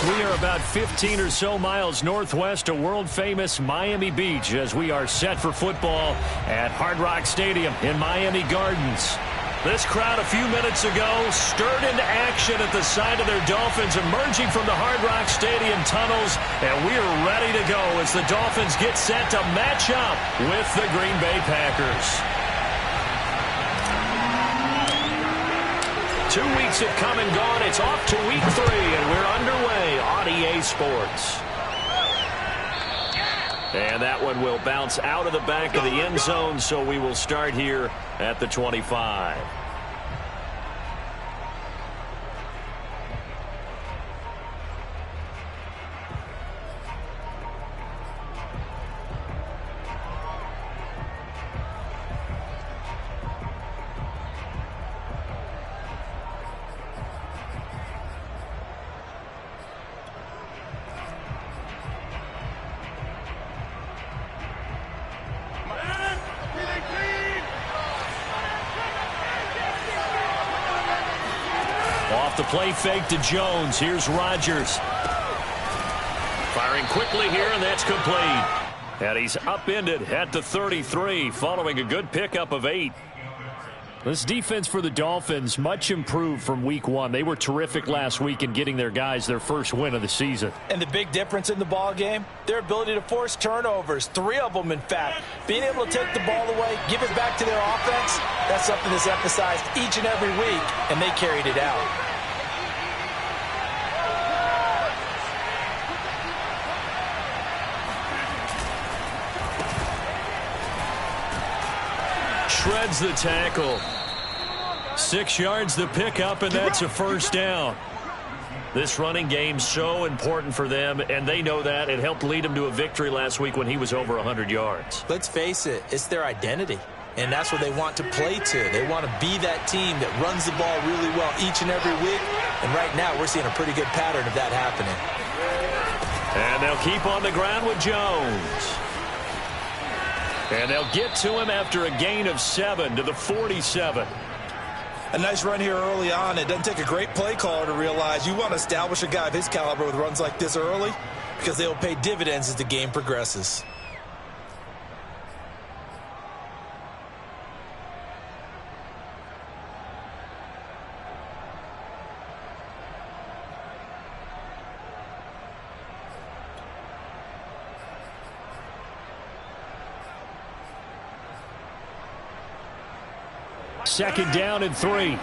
We are about 15 or so miles northwest of world-famous Miami Beach as we are set for football at Hard Rock Stadium in Miami Gardens. This crowd a few minutes ago stirred into action at the side of their Dolphins emerging from the Hard Rock Stadium tunnels, and we are ready to go as the Dolphins get set to match up with the Green Bay Packers. 2 weeks have come and gone. It's off to week 3, and we're underway on EA Sports. And that one will bounce out of the back of the end zone, so we will start here at the 25. The play fake to Jones. Here's Rodgers. Firing quickly here, and that's complete. And he's upended at the 33 following a good pickup of 8. This defense for the Dolphins, much improved from week 1. They were terrific last week in getting their guys their first win of the season. And the big difference in the ball game, their ability to force turnovers, 3 of them in fact. Being able to take the ball away, give it back to their offense, that's something that's emphasized each and every week, and they carried it out. Shreds the tackle. 6 yards the pickup, and that's a first down. This running game so important for them, and they know that. It helped lead them to a victory last week when he was over 100 yards. Let's face it, it's their identity, and that's what they want to play to. They want to be that team that runs the ball really well each and every week, and right now we're seeing a pretty good pattern of that happening. And they'll keep on the ground with Jones. And they'll get to him after a gain of 7 to the 47. A nice run here early on. It doesn't take a great play caller to realize you want to establish a guy of his caliber with runs like this early because they will pay dividends as the game progresses. Second down and 3.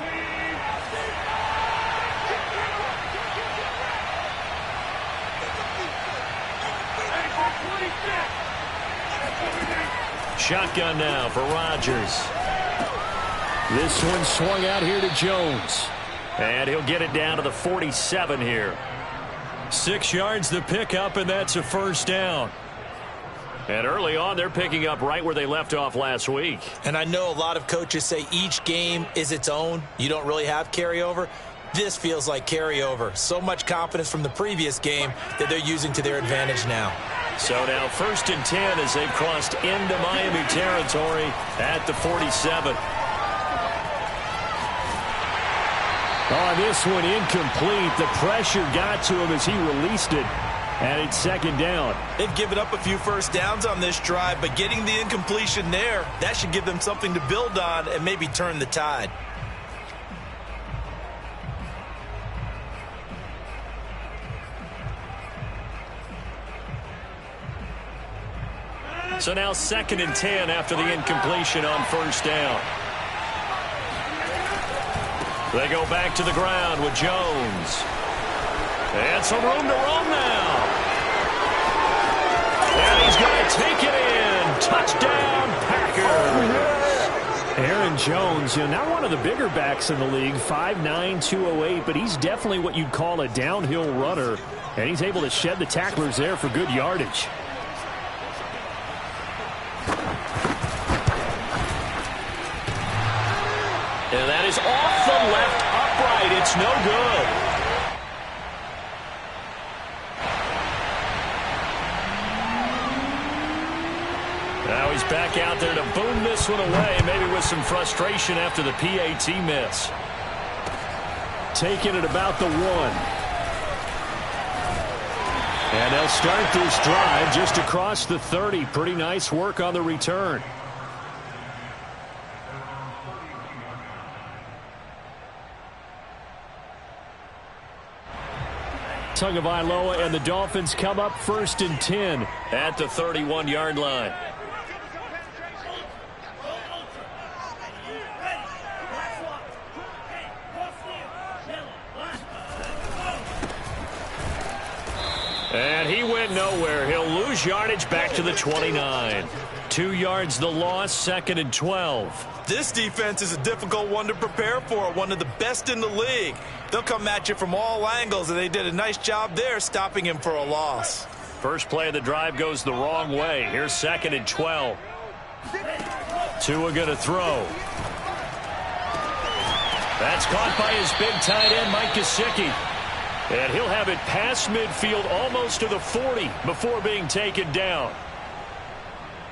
Shotgun now for Rodgers. This one swung out here to Jones. And he'll get it down to the 47 here. 6 yards the pickup, and that's a first down. And early on, they're picking up right where they left off last week. And I know a lot of coaches say each game is its own. You don't really have carryover. This feels like carryover. So much confidence from the previous game that they're using to their advantage now. So now 1st and 10 as they've crossed into Miami territory at the 47. Oh, this one incomplete. The pressure got to him as he released it. And it's second down. They've given up a few first downs on this drive, but getting the incompletion there, that should give them something to build on and maybe turn the tide. So now 2nd and 10 after the incompletion on first down. They go back to the ground with Jones. And some room to run now. And he's going to take it in. Touchdown, Packers. Aaron Jones, not one of the bigger backs in the league, 5'9", 208, but he's definitely what you'd call a downhill runner. And he's able to shed the tacklers there for good yardage. And that is off the left upright. It's no good. Now he's back out there to boom this one away, maybe with some frustration after the PAT miss. Taking it about the 1. And they'll start this drive just across the 30. Pretty nice work on the return. Tagovailoa and the Dolphins come up 1st and 10 at the 31-yard line. And he went nowhere. He'll lose yardage back to the 29. 2 yards the loss, 2nd and 12. This defense is a difficult one to prepare for, one of the best in the league. They'll come at you from all angles, and they did a nice job there stopping him for a loss. First play of the drive goes the wrong way. Here's 2nd and 12. Tua going to throw. That's caught by his big tight end, Mike Gesicki. And he'll have it past midfield almost to the 40 before being taken down.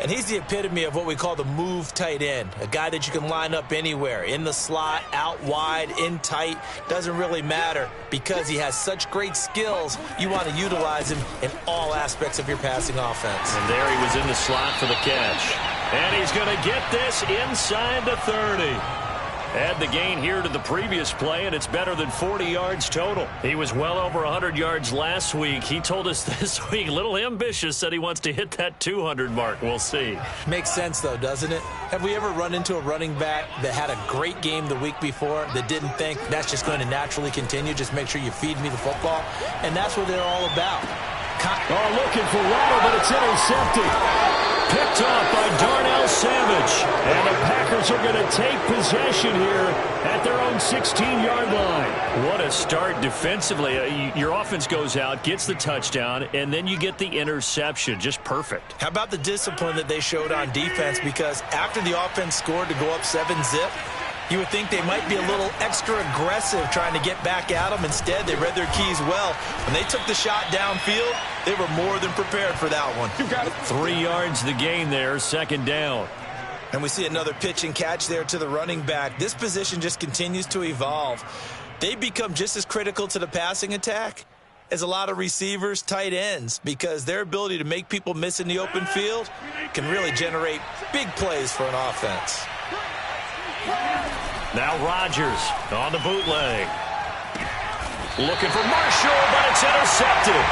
And he's the epitome of what we call the move tight end, a guy that you can line up anywhere, in the slot, out wide, in tight, doesn't really matter because he has such great skills. You want to utilize him in all aspects of your passing offense. And there he was in the slot for the catch. And he's going to get this inside the 30. Add the gain here to the previous play, and it's better than 40 yards total. He was well over 100 yards last week. He told us this week, a little ambitious, said he wants to hit that 200 mark. We'll see. Makes sense, though, doesn't it? Have we ever run into a running back that had a great game the week before that didn't think that's just going to naturally continue? Just make sure you feed me the football. And that's what they're all about. Looking for Waddle, but it's intercepted. Picked off by Darnell Savage. And the Packers are going to take possession here at their own 16-yard line. What a start defensively. Your offense goes out, gets the touchdown, and then you get the interception. Just perfect. How about the discipline that they showed on defense? Because after the offense scored to go up 7-zip, you would think they might be a little extra aggressive trying to get back at them. Instead, they read their keys well. When they took the shot downfield, they were more than prepared for that one. 3 yards the gain there, 2nd down. And we see another pitch and catch there to the running back. This position just continues to evolve. They become just as critical to the passing attack as a lot of receivers, tight ends, because their ability to make people miss in the open field can really generate big plays for an offense. Now Rodgers on the bootleg. Looking for Marshall, but it's intercepted.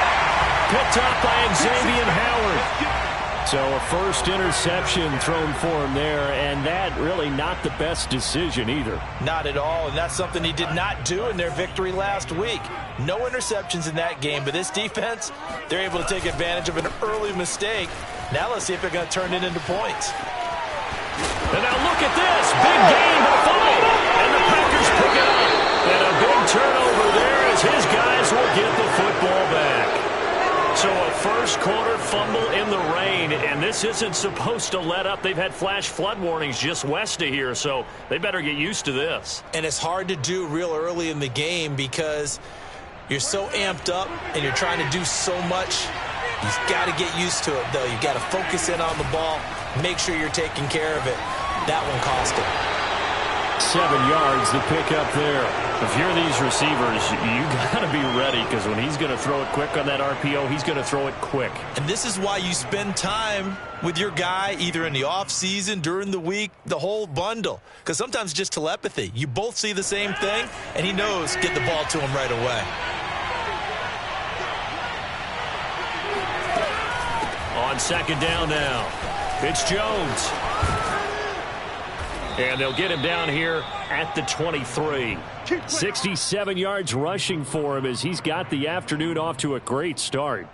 Picked up by Xavier Howard. So a first interception thrown for him there, and that really not the best decision either. Not at all, and that's something he did not do in their victory last week. No interceptions in that game, but this defense, they're able to take advantage of an early mistake. Now let's see if they're going to turn it into points. And now look at this. Big gain to follow. And the Packers pick it up. And a big turnover there as his guys will get the football back. So a first-quarter fumble in the rain, and this isn't supposed to let up. They've had flash flood warnings just west of here, so they better get used to this. And it's hard to do real early in the game because you're so amped up and you're trying to do so much. You've got to get used to it, though. You've got to focus in on the ball, make sure you're taking care of it. That one cost him. 7 yards, the pickup there. If you're these receivers, you got to be ready because when he's going to throw it quick on that RPO, he's going to throw it quick. And this is why you spend time with your guy either in the offseason, during the week, the whole bundle. Because sometimes it's just telepathy. You both see the same thing, and he knows get the ball to him right away. On 2nd down now, it's Jones. And they'll get him down here at the 23. 67 yards rushing for him as he's got the afternoon off to a great start.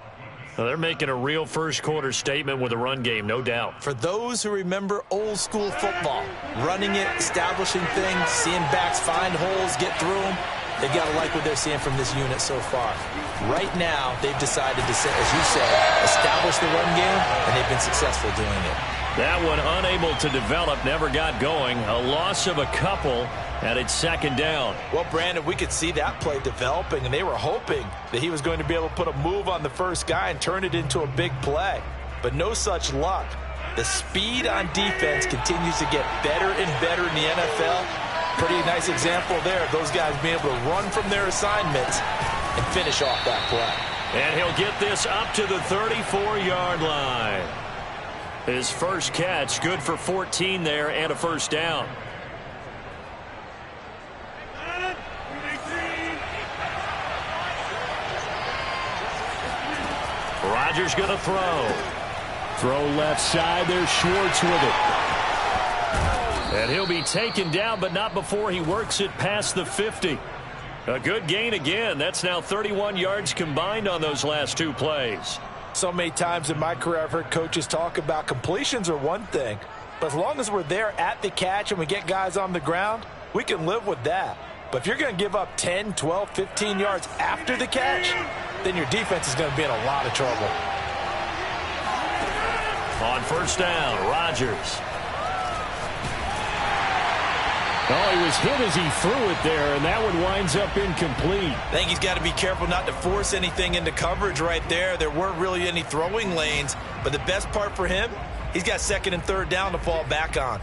Well, they're making a real first-quarter statement with a run game, no doubt. For those who remember old-school football, running it, establishing things, seeing backs find holes, get through them, they've got to like what they're seeing from this unit so far. Right now, they've decided to, as you said, establish the run game, and they've been successful doing it. That one unable to develop, never got going. A loss of a couple, and it's 2nd down. Well, Brandon, we could see that play developing, and they were hoping that he was going to be able to put a move on the first guy and turn it into a big play. But no such luck. The speed on defense continues to get better and better in the NFL. Pretty nice example there of those guys being able to run from their assignments and finish off that play. And he'll get this up to the 34-yard line. His first catch, good for 14 there and a first down. Rodgers going to throw. Throw left side. There's Schwartz with it. And he'll be taken down, but not before he works it past the 50. A good gain again. That's now 31 yards combined on those last two plays. So many times in my career I've heard coaches talk about completions are one thing, but as long as we're there at the catch and we get guys on the ground, we can live with that. But if you're going to give up 10, 12, 15 yards after the catch, then your defense is going to be in a lot of trouble. On first down, Rodgers. Oh, he was hit as he threw it there, and that one winds up incomplete. I think he's got to be careful not to force anything into coverage right there. There weren't really any throwing lanes, but the best part for him, he's got second and third down to fall back on.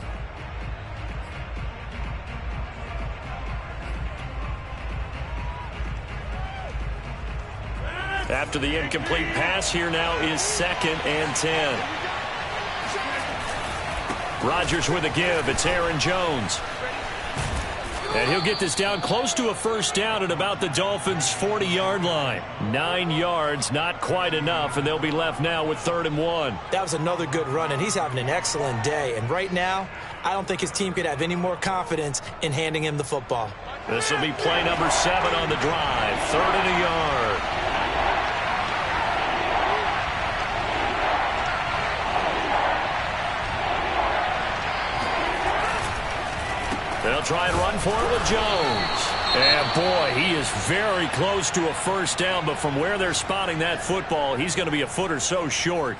After the incomplete pass, here now is 2nd and 10. Rodgers with a give. It's Aaron Jones. And he'll get this down close to a first down at about the Dolphins' 40-yard line. 9 yards, not quite enough, and they'll be left now with 3rd and 1. That was another good run, and he's having an excellent day. And right now, I don't think his team could have any more confidence in handing him the football. This will be play number 7 on the drive. 3rd and a yard. They'll try and run for it with Jones. And, boy, he is very close to a first down, but from where they're spotting that football, he's going to be a foot or so short.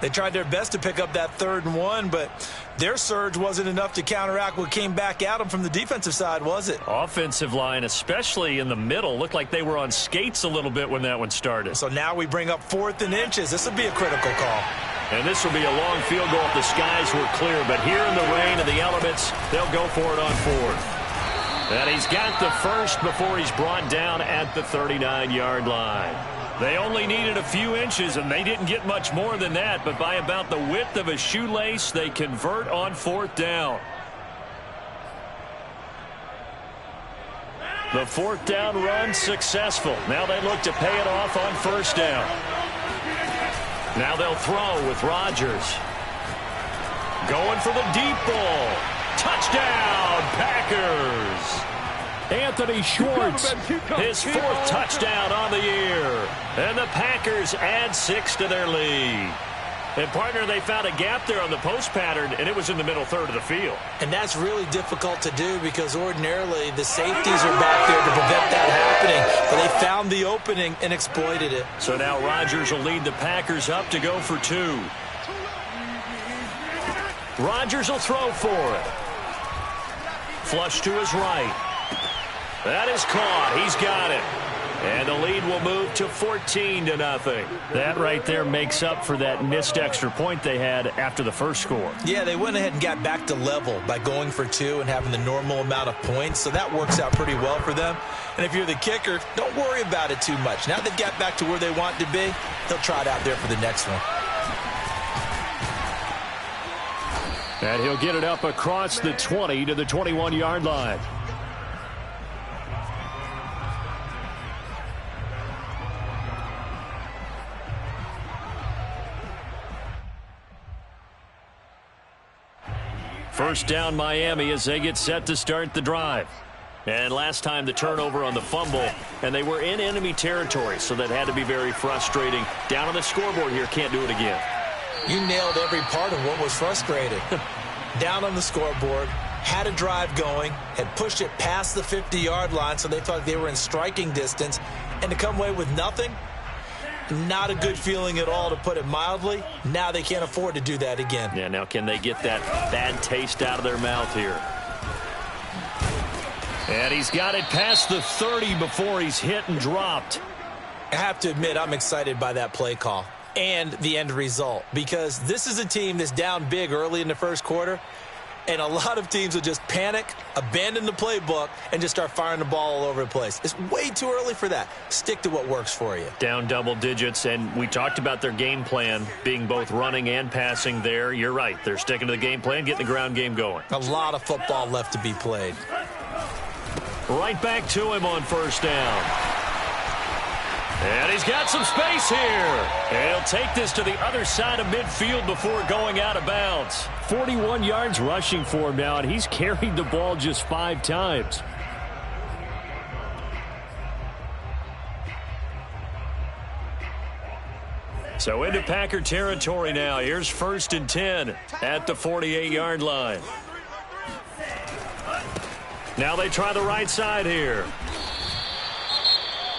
They tried their best to pick up that 3rd and 1, but their surge wasn't enough to counteract what came back at them from the defensive side, was it? Offensive line, especially in the middle, looked like they were on skates a little bit when that one started. So now we bring up 4th and inches. This will be a critical call. And this will be a long field goal if the skies were clear. But here in the rain and the elements, they'll go for it on 4th. And he's got the first before he's brought down at the 39-yard line. They only needed a few inches, and they didn't get much more than that. But by about the width of a shoelace, they convert on 4th down. The 4th down run successful. Now they look to pay it off on first down. Now they'll throw with Rodgers. Going for the deep ball. Touchdown, Packers. Anthony Schwartz, his 4th touchdown on the year. And the Packers add 6 to their lead. And, partner, they found a gap there on the post pattern, and it was in the middle third of the field. And that's really difficult to do because ordinarily the safeties are back there to prevent that happening. But they found the opening and exploited it. So now Rodgers will lead the Packers up to go for 2. Rodgers will throw for it. Flush to his right. That is caught. He's got it. And the lead will move to 14-0. That right there makes up for that missed extra point they had after the first score. Yeah, they went ahead and got back to level by going for 2 and having the normal amount of points. So that works out pretty well for them. And if you're the kicker, don't worry about it too much. Now they've got back to where they want to be, they'll try it out there for the next one. And he'll get it up across the 20 to the 21-yard line. First down Miami as they get set to start the drive. And last time the turnover on the fumble, and they were in enemy territory, so that had to be very frustrating. Down on the scoreboard here, can't do it again. You nailed every part of what was frustrating. Down on the scoreboard, had a drive going, had pushed it past the 50-yard line, so they thought they were in striking distance, and to come away with nothing, not a good feeling at all, to put it mildly. Now they can't afford to do that again. Yeah, now can they get that bad taste out of their mouth here? And he's got it past the 30 before he's hit and dropped. I have to admit, I'm excited by that play call and the end result, because this is a team that's down big early in the first quarter, And a lot of teams will just panic, abandon the playbook, and just start firing the ball all over the place. It's way too early for that. Stick to what works for you. Down double digits, and we talked about their game plan being both running and passing there. You're right. They're sticking to the game plan, getting the ground game going. A lot of football left to be played. Right back to him on first down. And he's got some space here. And he'll take this to the other side of midfield before going out of bounds. 41 yards rushing for him now, and he's carried the ball just 5 times. So into Packer territory now. Here's 1st and 10 at the 48-yard line. Now they try the right side here.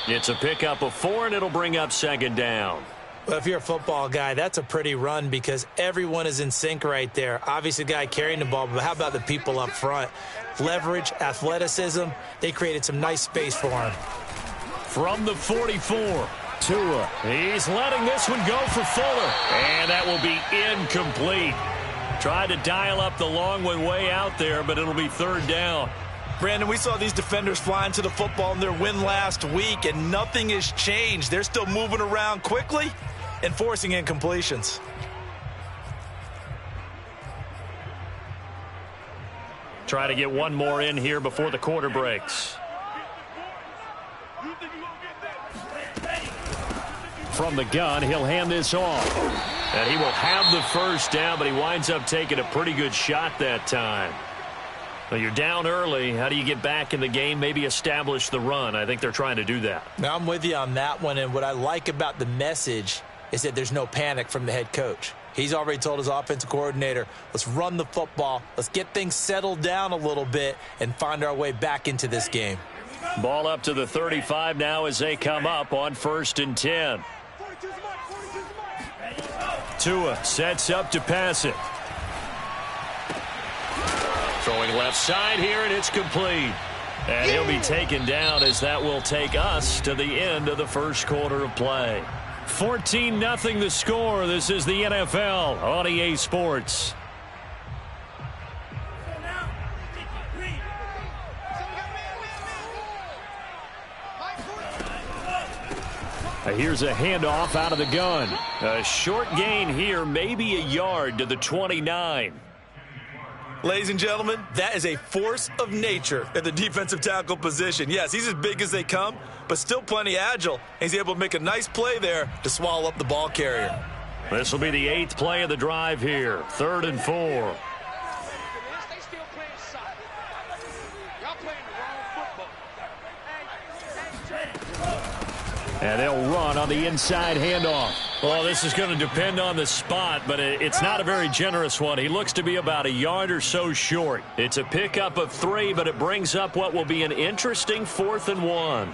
It's a pickup of 4, and it'll bring up 2nd down. Well, if you're a football guy, that's a pretty run because everyone is in sync right there. Obviously, the guy carrying the ball, but how about the people up front? Leverage, athleticism, they created some nice space for him. From the 44, Tua. He's letting this one go for Fuller, and that will be incomplete. Tried to dial up the long one way out there, but it'll be 3rd down. Brandon, we saw these defenders flying to the football in their win last week, and nothing has changed. They're still moving around quickly and forcing incompletions. Try to get one more in here before the quarter breaks. From the gun, he'll hand this off. And he will have the 1st down, but he winds up taking a pretty good shot that time. Well, you're down early. How do you get back in the game, maybe establish the run? I think they're trying to do that. Now, I'm with you on that one, and what I like about the message is that there's no panic from the head coach. He's already told his offensive coordinator, let's run the football, let's get things settled down a little bit and find our way back into this game. Ball up to the 35 now as they come up on 1st and 10. Tua sets up to pass it. Throwing left side here, and it's complete. And he'll be taken down as that will take us to the end of the 1st quarter of play. 14-0 the score. This is the NFL on EA Sports. Here's a handoff out of the gun. A short gain here, maybe a yard to the 29. Ladies and gentlemen, that is a force of nature at the defensive tackle position. Yes, he's as big as they come, but still plenty agile. He's able to make a nice play there to swallow up the ball carrier. This will be the 8th play of the drive here. 3rd and 4. And they'll run on the inside handoff. Well, this is going to depend on the spot, but it's not a very generous one. He looks to be about a yard or so short. It's a pickup of 3, but it brings up what will be an interesting 4th and 1.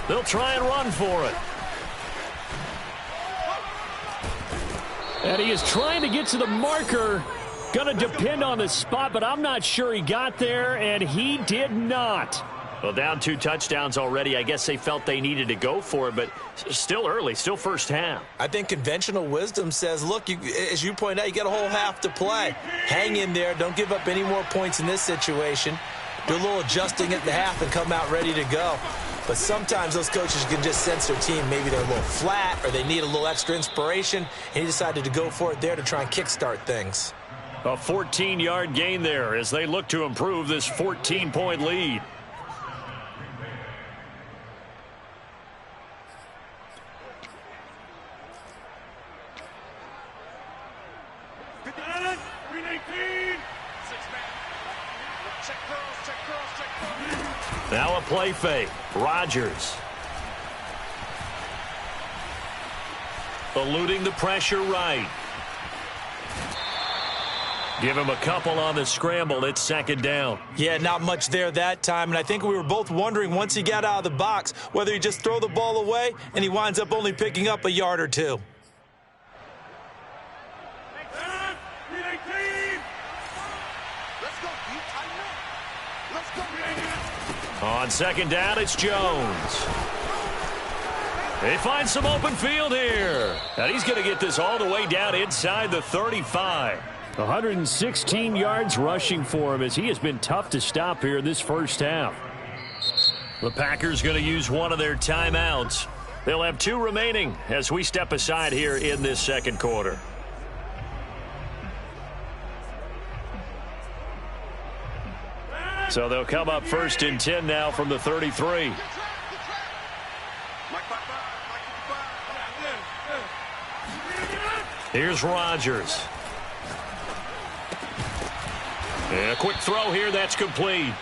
They'll try and run for it. And he is trying to get to the marker. Going to depend on the spot, but I'm not sure he got there, and he did not. Well, down 2 touchdowns already. I guess they felt they needed to go for it, but still early, still first half. I think conventional wisdom says, look, as you point out, you got a whole half to play. Hang in there. Don't give up any more points in this situation. Do a little adjusting at the half and come out ready to go. But sometimes those coaches can just sense their team. Maybe they're a little flat or they need a little extra inspiration. And he decided to go for it there to try and kickstart things. A 14-yard gain there as they look to improve this 14-point lead. Now a play fake. Rodgers. Eluding the pressure right. Give him a couple on the scramble. It's 2nd down. Yeah, not much there that time. And I think we were both wondering once he got out of the box whether he just throw the ball away and he winds up only picking up a yard or 2. On second down, it's Jones. They find some open field here. And he's going to get this all the way down inside the 35. 116 yards rushing for him as he has been tough to stop here this first half. The Packers going to use one of their timeouts. They'll have 2 remaining as we step aside here in this second quarter. So they'll come up first and 10 now from the 33. Here's Rodgers. And a quick throw here, that's complete.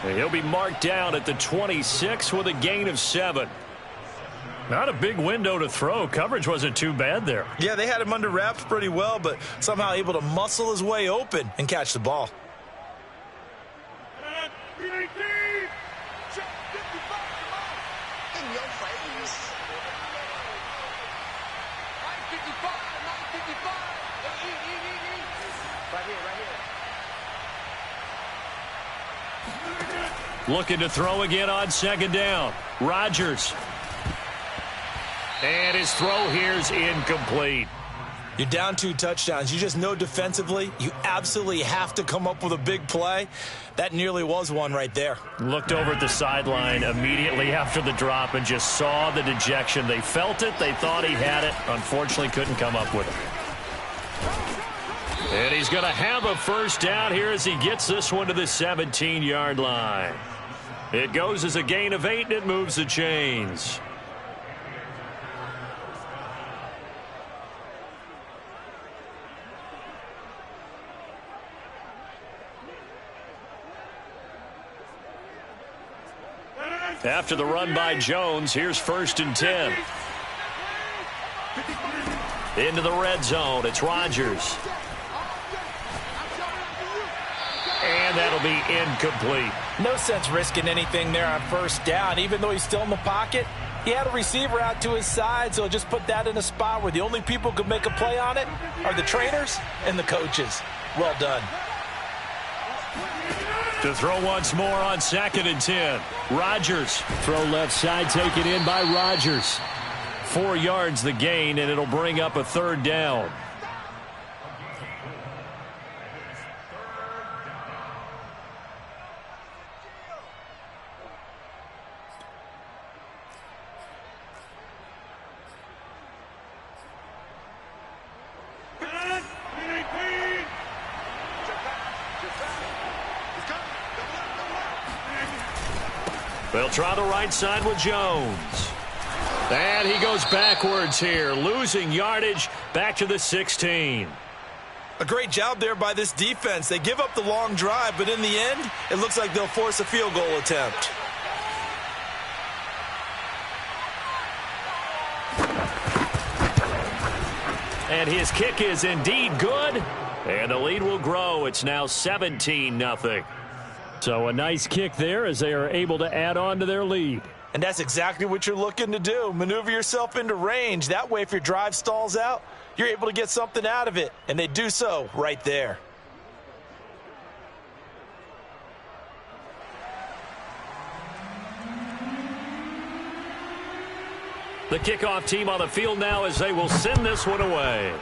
And he'll be marked down at the 26 with a gain of 7. Not a big window to throw. Coverage wasn't too bad there. Yeah, they had him under wraps pretty well, but somehow able to muscle his way open and catch the ball. Looking to throw again on second down. Rodgers. And his throw here's incomplete. You're down 2 touchdowns. You just know defensively you absolutely have to come up with a big play. That nearly was one right there. Looked over at the sideline immediately after the drop and just saw the dejection. They felt it. They thought he had it. Unfortunately, couldn't come up with it. And he's going to have a first down here as he gets this one to the 17-yard line. It goes as a gain of 8, and it moves the chains. After the run by Jones, here's first and 10. Into the red zone, it's Rodgers. And that'll be incomplete. No sense risking anything there on first down. Even though he's still in the pocket, he had a receiver out to his side, so just put that in a spot where the only people who can make a play on it are the trainers and the coaches. Well done. To throw once more on second and 10. Rodgers. Throw left side taken in by Rodgers. 4 yards the gain, and it'll bring up a third down. They'll try the right side with Jones. And he goes backwards here, losing yardage back to the 16. A great job there by this defense. They give up the long drive, but in the end, it looks like they'll force a field goal attempt. And his kick is indeed good. And the lead will grow. It's now 17-0. So a nice kick there as they are able to add on to their lead. And that's exactly what you're looking to do. Maneuver yourself into range. That way, if your drive stalls out, you're able to get something out of it. And they do so right there. The kickoff team on the field now as they will send this one away.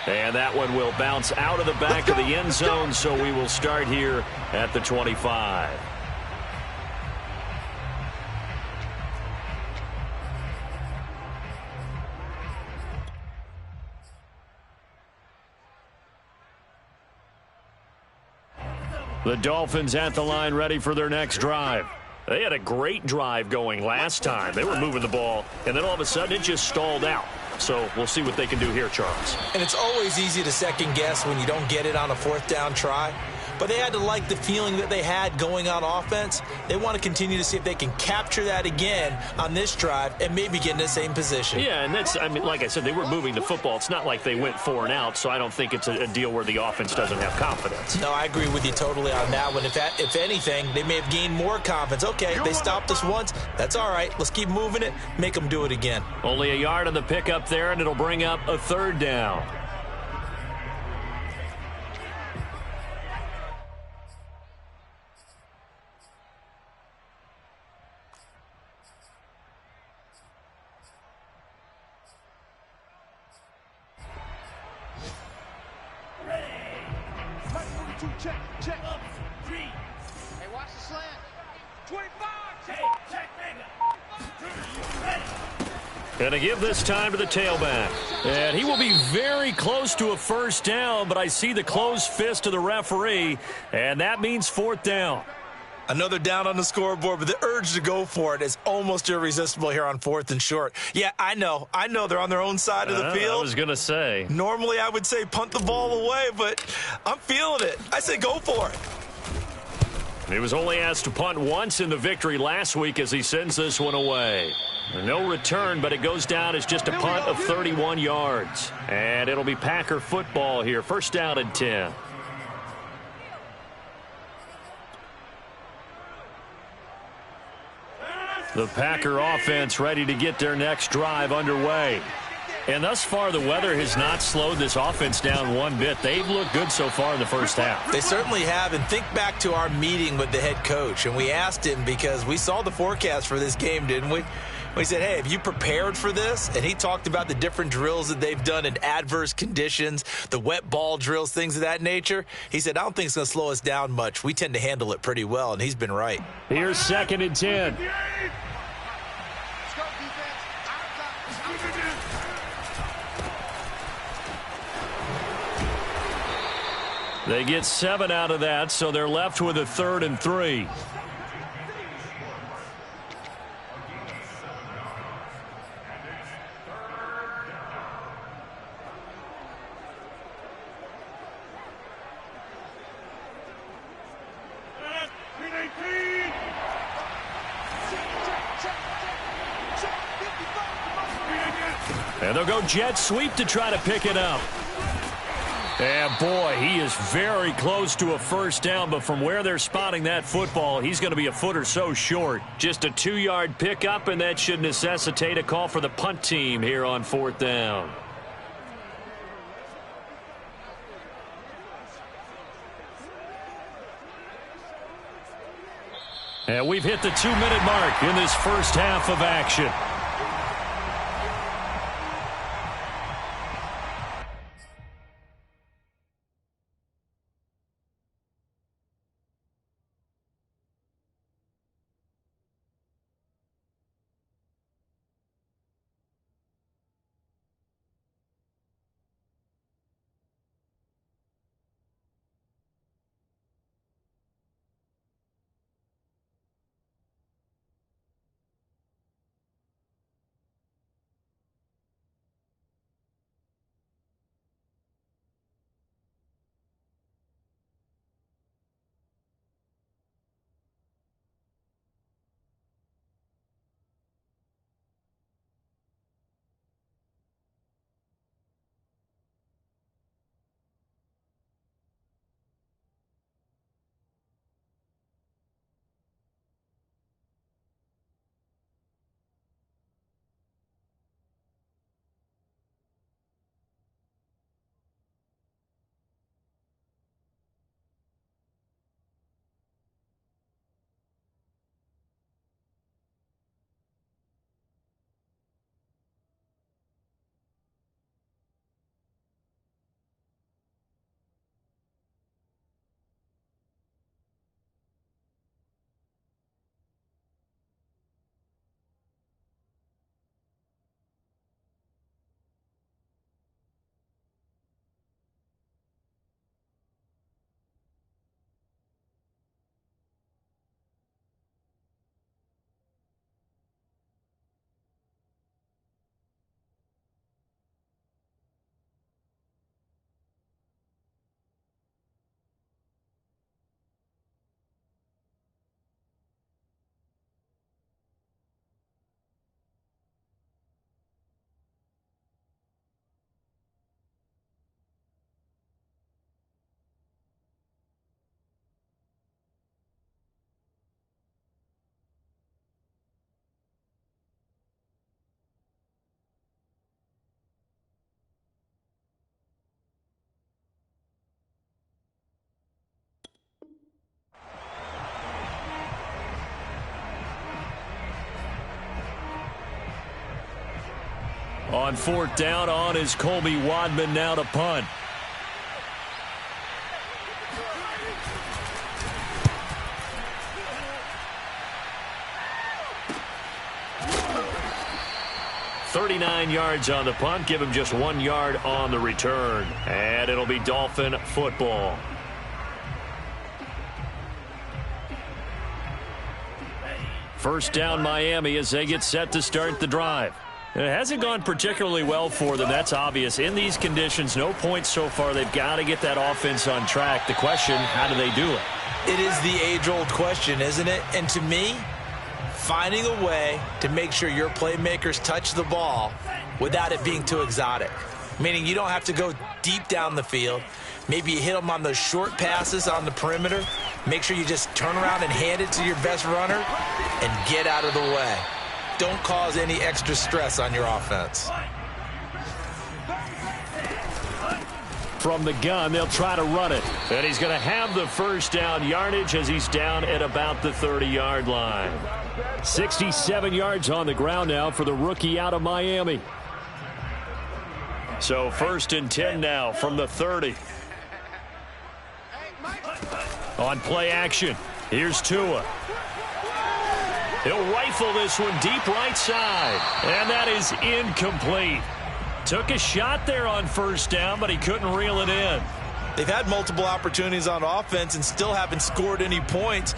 And that one will bounce out of the back of the end zone, so we will start here at the 25. The Dolphins at the line ready for their next drive. They had a great drive going last time. They were moving the ball, and then all of a sudden it just stalled out. So we'll see what they can do here, Charles. And it's always easy to second guess when you don't get it on a fourth down try. But they had to like the feeling that they had going on offense. They want to continue to see if they can capture that again on this drive and maybe get in the same position. Yeah, and that's, I mean, like I said, they were moving the football. It's not like they went 4 and out, so I don't think it's a deal where the offense doesn't have confidence. No, I agree with you totally on that one. If anything, they may have gained more confidence. Okay, they stopped us once. That's all right. Let's keep moving it. Make them do it again. Only a yard on the pickup there, and it'll bring up a third down. Check. Hey, watch the slant. 25. Check. Going to give this time to the tailback. And he will be very close to a first down, but I see the closed fist of the referee, and that means fourth down. Another down on the scoreboard, but the urge to go for it is almost irresistible here on 4th and short. Yeah, I know they're on their own side of the field. I was going to say. Normally I would say punt the ball away, but I'm feeling it. I say go for it. He was only asked to punt once in the victory last week as he sends this one away. No return, but it goes down as just a punt of 31 yards. And it'll be Packer football here. First down and 10. The Packer offense ready to get their next drive underway. And thus far, the weather has not slowed this offense down one bit. They've looked good so far in the first half. They certainly have. And think back to our meeting with the head coach. And we asked him because we saw the forecast for this game, didn't we? We said, hey, have you prepared for this? And he talked about the different drills that they've done in adverse conditions, the wet ball drills, things of that nature. He said, I don't think it's going to slow us down much. We tend to handle it pretty well, and he's been right. Here's 2nd and 10. They get 7 out of that, so they're left with a 3rd and 3. And they'll go jet sweep to try to pick it up. And, boy, he is very close to a first down, but from where they're spotting that football, he's going to be a foot or so short. Just a 2-yard pickup, and that should necessitate a call for the punt team here on 4th down. And we've hit the 2-minute mark in this first half of action. On 4th down, on is Colby Wadman now to punt. "39 yards on the punt, give him just 1 yard on the return. And it'll be Dolphin football. First down Miami as they get set to start the drive. It hasn't gone particularly well for them. That's obvious. In these conditions, no points so far. They've got to get that offense on track. The question, how do they do it? It is the age-old question, isn't it? And to me, finding a way to make sure your playmakers touch the ball without it being too exotic. Meaning you don't have to go deep down the field. Maybe you hit them on those short passes on the perimeter. Make sure you just turn around and hand it to your best runner and get out of the way. Don't cause any extra stress on your offense. From the gun, they'll try to run it. And he's going to have the first down yardage as he's down at about the 30-yard line. 67 yards on the ground now for the rookie out of Miami. So 1st and 10 now from the 30. On play action, here's Tua. He'll rifle this one deep right side. And that is incomplete. Took a shot there on first down, but he couldn't reel it in. They've had multiple opportunities on offense and still haven't scored any points.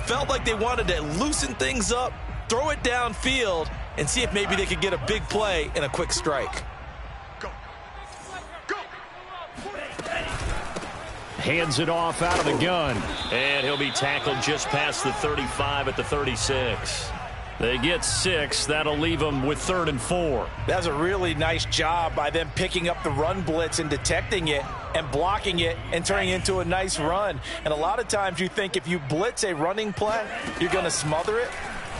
Felt like they wanted to loosen things up, throw it downfield, and see if maybe they could get a big play and a quick strike. Hands it off out of the gun. And he'll be tackled just past the 35 at the 36. They get 6. That'll leave them with 3rd and 4. That's a really nice job by them picking up the run blitz and detecting it and blocking it and turning it into a nice run. And a lot of times you think if you blitz a running play, you're going to smother it.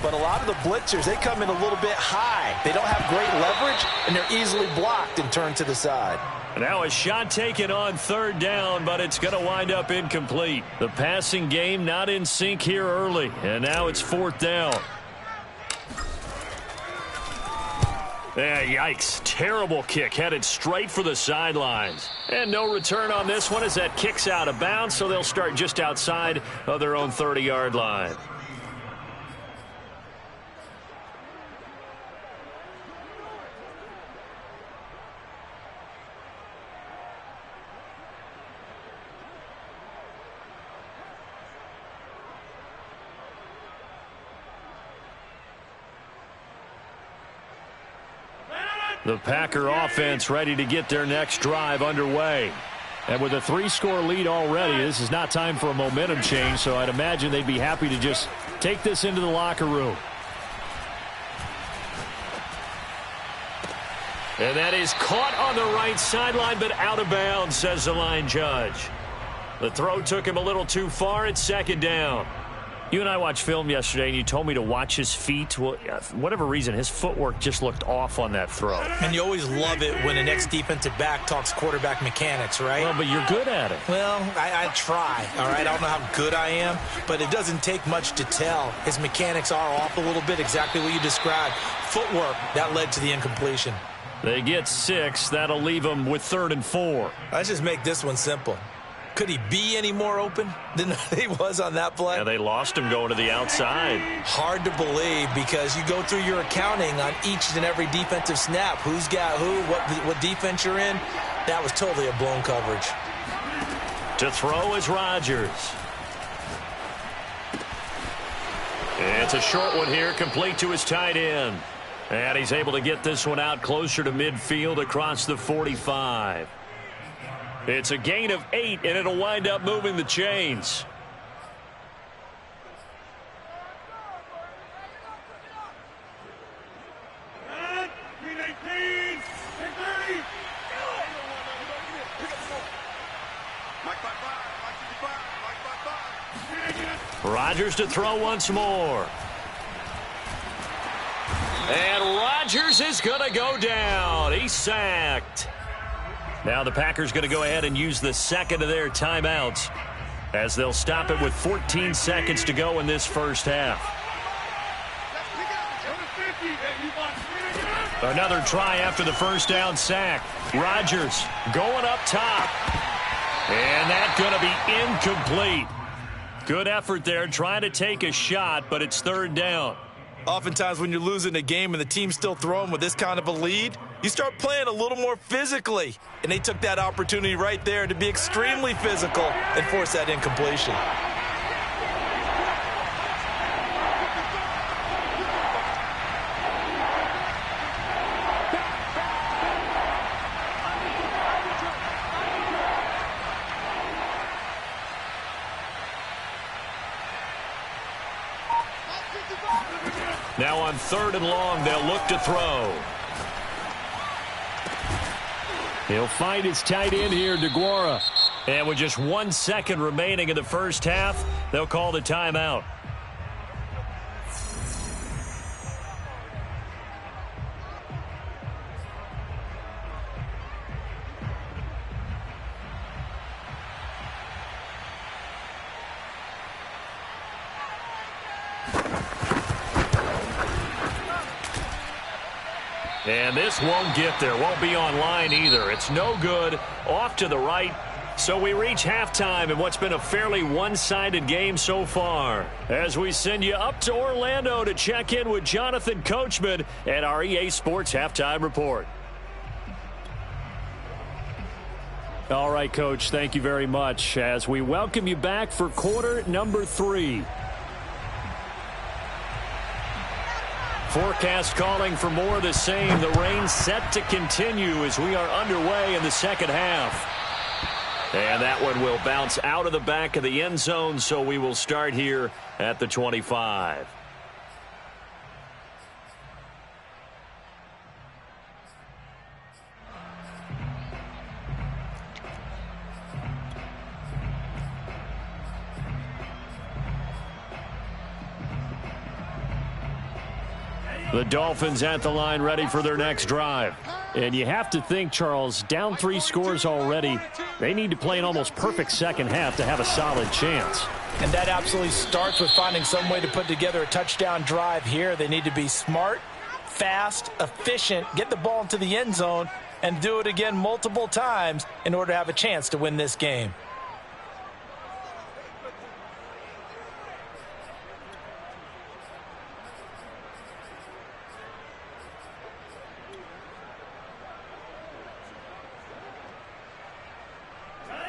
But a lot of the blitzers, they come in a little bit high. They don't have great leverage, and they're easily blocked and turned to the side. Now a shot taken on 3rd down, but it's going to wind up incomplete. The passing game not in sync here early, and now it's 4th down. Yikes. Terrible kick headed straight for the sidelines. And no return on this one as that kicks out of bounds, so they'll start just outside of their own 30-yard line. The Packer offense ready to get their next drive underway. And with a 3-score lead already, this is not time for a momentum change, so I'd imagine they'd be happy to just take this into the locker room. And that is caught on the right sideline, but out of bounds, says the line judge. The throw took him a little too far. It's 2nd down. You and I watched film yesterday, and you told me to watch his feet. Well, for whatever reason, his footwork just looked off on that throw. And you always love it when the next defensive back talks quarterback mechanics, right? Well, but you're good at it. Well, I try, all right? I don't know how good I am, but it doesn't take much to tell. His mechanics are off a little bit, exactly what you described. Footwork, that led to the incompletion. They get 6. That'll leave them with 3rd and 4. Let's just make this one simple. Could he be any more open than he was on that play? Yeah, they lost him going to the outside. Hard to believe because you go through your accounting on each and every defensive snap. Who's got who, what defense you're in. That was totally a blown coverage. To throw is Rodgers. It's a short one here, complete to his tight end. And he's able to get this one out closer to midfield across the 45. It's a gain of 8, and it'll wind up moving the chains. Rodgers to throw once more. And Rodgers is going to go down. He's sacked. Now the Packers going to go ahead and use the second of their timeouts as they'll stop it with 14 seconds to go in this first half. Another try after the first down sack. Rodgers going up top. And that's going to be incomplete. Good effort there, trying to take a shot, but it's third down. Oftentimes when you're losing a game and the team's still throwing with this kind of a lead, you start playing a little more physically. And they took that opportunity right there to be extremely physical and force that incompletion. Now on 3rd and long, they'll look to throw. He'll find his tight end here, DeGuara. And with just 1 second remaining in the first half, they'll call the timeout. And this won't get there. Won't be online either. It's no good. Off to the right. So we reach halftime in what's been a fairly one-sided game so far. As we send you up to Orlando to check in with Jonathan Coachman at our EA Sports Halftime Report. All right, Coach, thank you very much as we welcome you back for quarter number 3. Forecast calling for more of the same. The rain set to continue as we are underway in the second half. And that one will bounce out of the back of the end zone, so we will start here at the 25. The Dolphins at the line ready for their next drive. And you have to think, Charles, down 3 scores already. They need to play an almost perfect second half to have a solid chance. And that absolutely starts with finding some way to put together a touchdown drive here. They need to be smart, fast, efficient, get the ball into the end zone, and do it again multiple times in order to have a chance to win this game.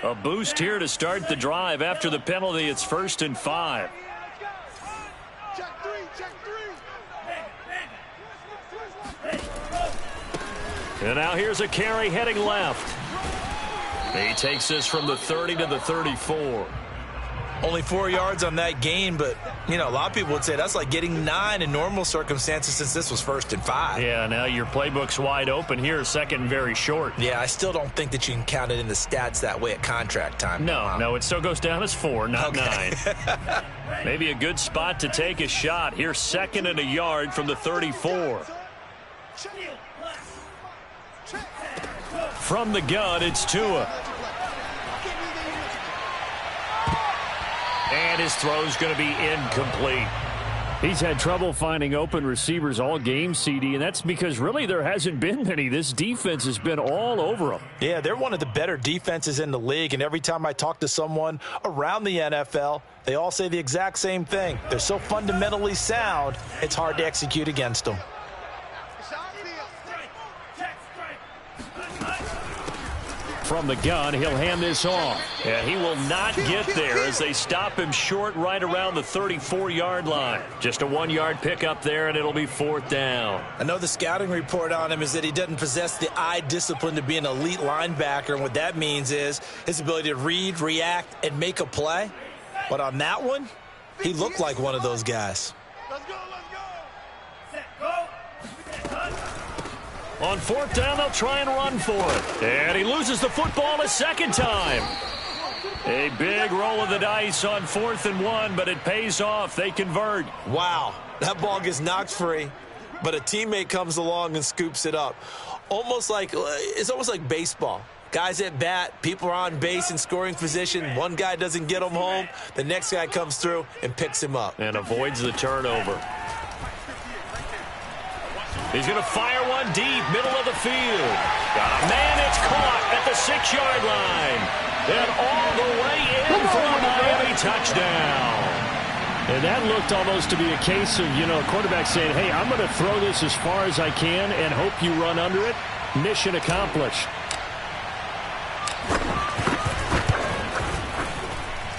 A boost here to start the drive. After the penalty, it's 1st and 5. Check three. And now here's a carry heading left. He takes this from the 30 to the 34. Only 4 yards on that gain, but, you know, a lot of people would say that's like getting 9 in normal circumstances since this was 1st and 5. Yeah, now your playbook's wide open here, 2nd and very short. Yeah, I still don't think that you can count it in the stats that way at contract time. No, it still goes down as 4, not 9. Maybe a good spot to take a shot. Here's 2nd and a yard from the 34. From the gun, it's Tua. And his throw's going to be incomplete. He's had trouble finding open receivers all game, CD, and that's because really there hasn't been many. This defense has been all over them. Yeah, they're one of the better defenses in the league, and every time I talk to someone around the NFL, they all say the exact same thing. They're so fundamentally sound, it's hard to execute against them. From the gun, he'll hand this off. And he will not get there as they stop him short right around the 34-yard line. Just a 1-yard pickup there, and it'll be 4th down. I know the scouting report on him is that he doesn't possess the eye discipline to be an elite linebacker, and what that means is his ability to read, react, and make a play. But on that one, he looked like one of those guys. Let's go. Set, go. On 4th down, they'll try and run for it. And he loses the football a 2nd time. A big roll of the dice on 4th and 1, but it pays off. They convert. Wow, that ball gets knocked free, but a teammate comes along and scoops it up. It's almost like baseball. Guys at bat, people are on base in scoring position. One guy doesn't get him home. The next guy comes through and picks him up. And avoids the turnover. He's going to fire one deep, middle of the field. Got a man, it's caught at the 6-yard line. And touchdown. And that looked almost to be a case of, a quarterback saying, hey, I'm going to throw this as far as I can and hope you run under it. Mission accomplished.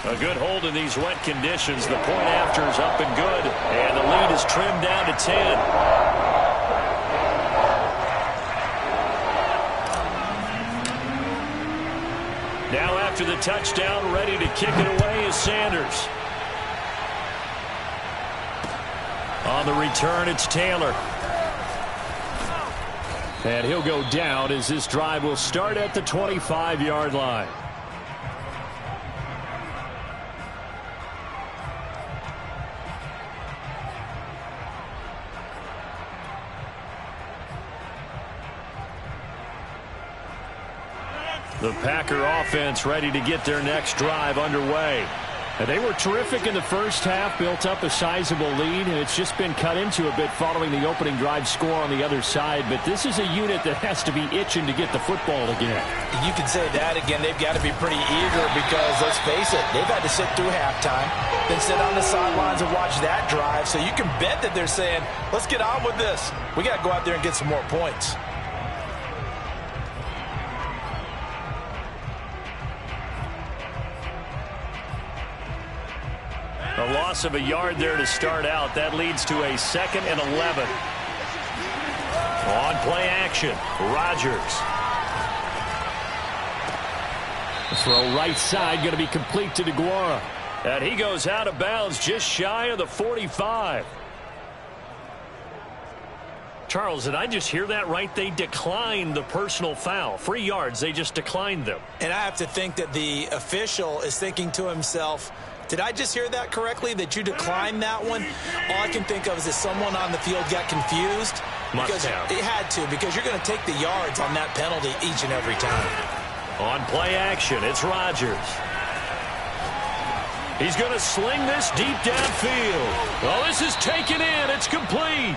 A good hold in these wet conditions. The point after is up and good. And the lead is trimmed down to 10. Now after the touchdown, ready to kick it away is Sanders. On the return, it's Taylor. And he'll go down as this drive will start at the 25-yard line. The Packer offense ready to get their next drive underway. And they were terrific in the first half, built up a sizable lead, and it's just been cut into a bit following the opening drive score on the other side. But this is a unit that has to be itching to get the football again. You can say that again. They've got to be pretty eager because, let's face it, they've had to sit through halftime, then sit on the sidelines and watch that drive. So you can bet that they're saying, let's get on with this. We got to go out there and get some more points. A loss of a yard there to start out. That leads to a 2nd and 11. On play action, Rodgers. Throw right side, going to be complete to DeGuara. And he goes out of bounds just shy of the 45. Charles, did I just hear that right? They declined the personal foul. 3 yards, they just declined them. And I have to think that the official is thinking to himself, did I just hear that correctly, that you declined that one? All I can think of is that someone on the field got confused. Must have. It had to, because you're going to take the yards on that penalty each and every time. On play action, it's Rodgers. He's going to sling this deep downfield. Well, this is taken in. It's complete.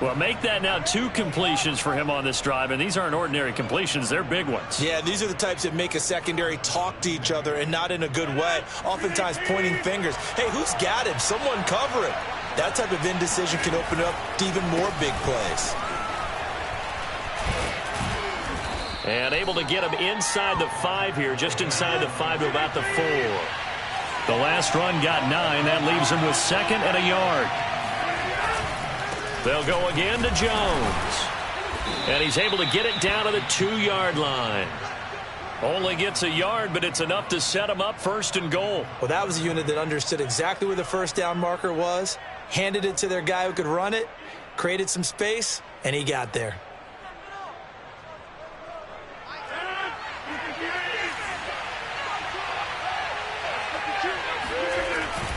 Well, make that now 2 completions for him on this drive, and these aren't ordinary completions. They're big ones. Yeah, these are the types that make a secondary talk to each other and not in a good way, oftentimes pointing fingers. Hey, who's got him? Someone cover him. That type of indecision can open up to even more big plays. And able to get him inside the 5 here, just inside the 5 to about the 4. The last run got 9. That leaves him with 2nd and a yard. They'll go again to Jones. And he's able to get it down to the 2-yard line. Only gets a yard, but it's enough to set him up 1st and goal. Well, that was a unit that understood exactly where the first down marker was, handed it to their guy who could run it, created some space, and he got there.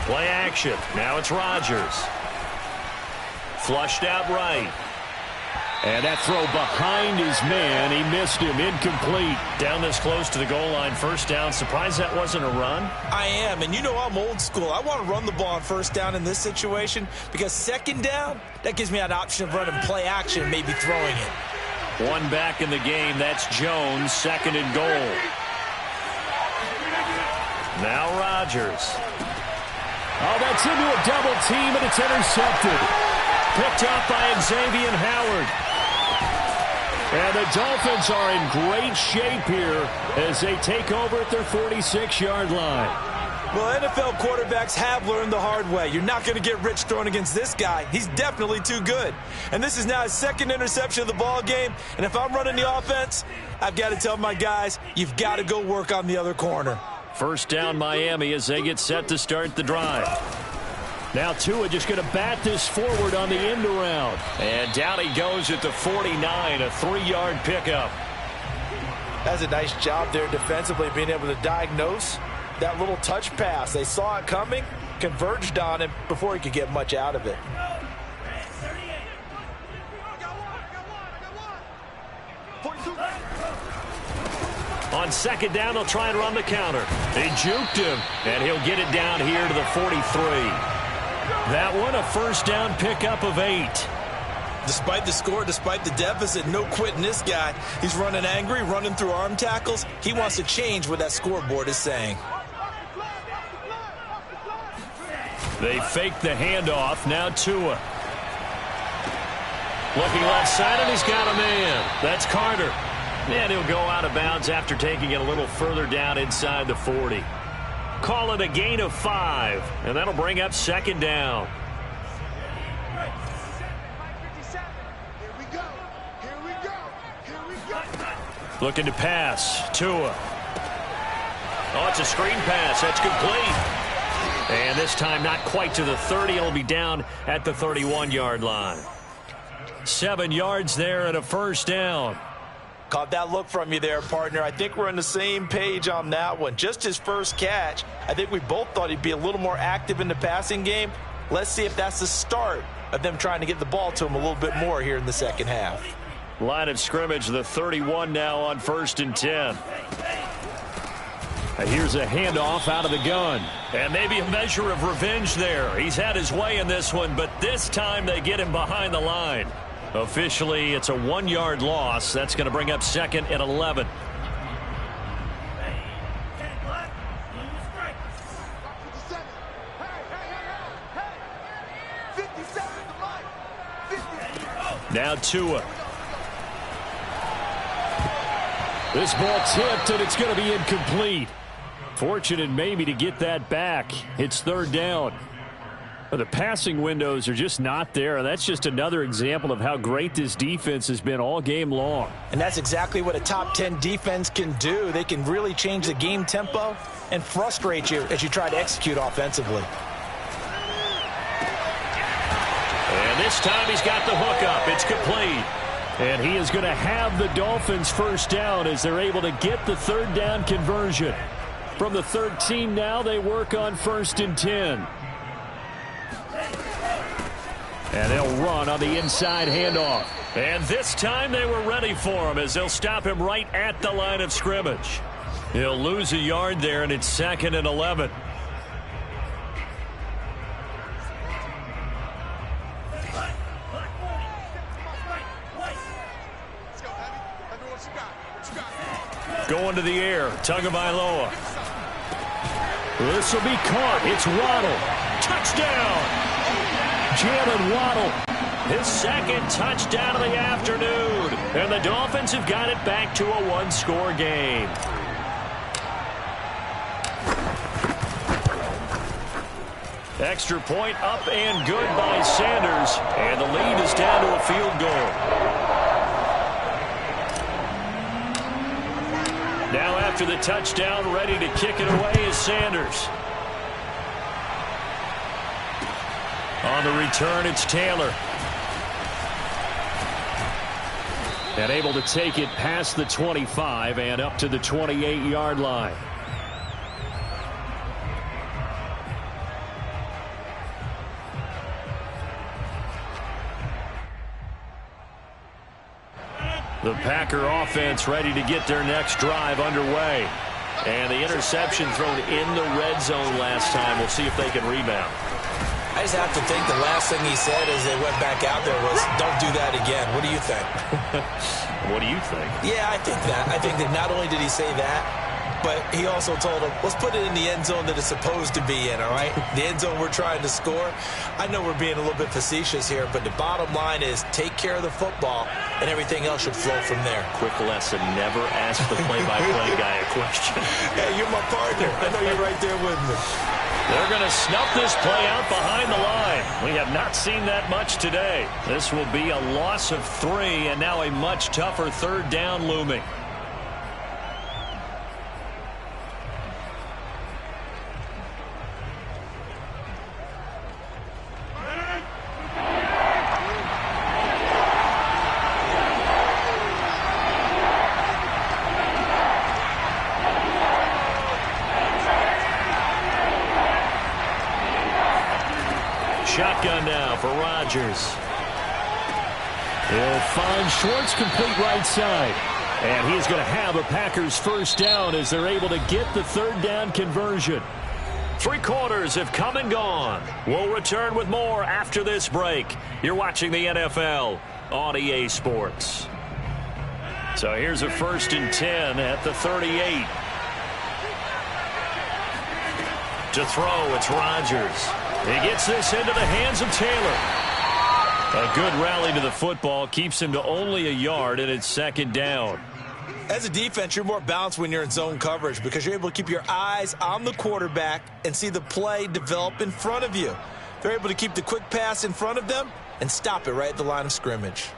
Play action. Now it's Rodgers. Flushed out right. And that throw behind his man. He missed him. Incomplete. Down this close to the goal line. 1st down. Surprised that wasn't a run? I am. And you know I'm old school. I want to run the ball on 1st down in this situation because 2nd down, that gives me an option of running play action, maybe throwing it. One back in the game. That's Jones. 2nd and goal. Now Rodgers. Oh, that's into a double team, and it's intercepted. Picked up by Xavier Howard. And the Dolphins are in great shape here as they take over at their 46-yard line. Well, NFL quarterbacks have learned the hard way. You're not going to get rich throwing against this guy. He's definitely too good. And this is now his 2nd interception of the ball game. And if I'm running the offense, I've got to tell my guys, you've got to go work on the other corner. 1st down Miami as they get set to start the drive. Now Tua just going to bat this forward on the end around. And down he goes at the 49, a 3-yard pickup. That's a nice job there defensively, being able to diagnose that little touch pass. They saw it coming, converged on him before he could get much out of it. On 2nd down, they'll try and run the counter. They juked him, and he'll get it down here to the 43. That one, a 1st down pickup of 8. Despite the score, despite the deficit, no quitting this guy. He's running angry, running through arm tackles. He wants to change what that scoreboard is saying. They fake the handoff. Now Tua. Looking left side, and he's got a man. That's Carter. And he'll go out of bounds after taking it a little further down inside the 40. Call it a gain of 5, and that'll bring up second down. Looking to pass. Tua. Oh, it's a screen pass. That's complete. And this time not quite to the 30. It'll be down at the 31-yard line. 7 yards there and a first down. Caught that look from you there, partner. I think we're on the same page on that one. Just his first catch. I think we both thought he'd be a little more active in the passing game. Let's see if that's the start of them trying to get the ball to him a little bit more here in the second half. Line of scrimmage, the 31 now on 1st and 10. Here's a handoff out of the gun. And maybe a measure of revenge there. He's had his way in this one, but this time they get him behind the line. Officially, it's a 1-yard loss. That's going to bring up second and 11. Now Tua. This ball tipped, and it's going to be incomplete. Fortunate maybe to get that back. It's 3rd down. But the passing windows are just not there, and that's just another example of how great this defense has been all game long. And that's exactly what a top 10 defense can do. They can really change the game tempo and frustrate you as you try to execute offensively. And this time he's got the hook up. It's complete. And he is going to have the Dolphins first down as they're able to get the 3rd down conversion. From the 13 now, they work on 1st and 10. And they'll run on the inside handoff. And this time they were ready for him as they'll stop him right at the line of scrimmage. He'll lose a yard there, and it's 2nd and 11. Going to the air. Tagovailoa. This will be caught. It's Waddle. Touchdown. Jalen Waddle, his 2nd touchdown of the afternoon. And the Dolphins have got it back to a 1-score game. Extra point up and good by Sanders. And the lead is down to a field goal. Now after the touchdown, ready to kick it away is Sanders. On the return, it's Taylor. And able to take it past the 25 and up to the 28-yard line. The Packer offense ready to get their next drive underway. And the interception thrown in the red zone last time. We'll see if they can rebound. I just have to think the last thing he said as they went back out there was, don't do that again. What do you think? What do you think? Yeah, I think that. I think that not only did he say that, but he also told him, let's put it in the end zone that it's supposed to be in, all right? The end zone we're trying to score. I know we're being a little bit facetious here, but the bottom line is take care of the football, and everything else should flow from there. Quick lesson, never ask the play-by-play guy a question. Hey, you're my partner. I know you're right there with me. They're going to snuff this play out behind the line. We have not seen that much today. This will be a loss of 3, and now a much tougher 3rd down looming. Shotgun now for Rodgers. He'll find Schwartz, complete right side. And he's going to have a Packers first down as they're able to get the 3rd down conversion. 3 quarters have come and gone. We'll return with more after this break. You're watching the NFL on EA Sports. So here's a 1st and 10 at the 38. To throw, it's Rodgers. He gets this into the hands of Taylor. A good rally to the football keeps him to only a yard, and it's second down. As a defense, you're more balanced when you're in zone coverage because you're able to keep your eyes on the quarterback and see the play develop in front of you. They're able to keep the quick pass in front of them and stop it right at the line of scrimmage.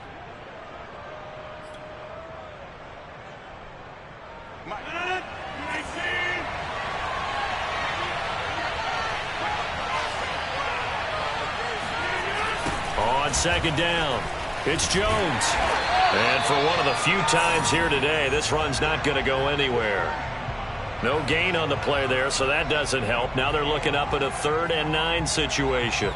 On second down, it's Jones. And for one of the few times here today, this run's not going to go anywhere. No gain on the play there, so that doesn't help. Now they're looking up at a 3rd and 9 situation.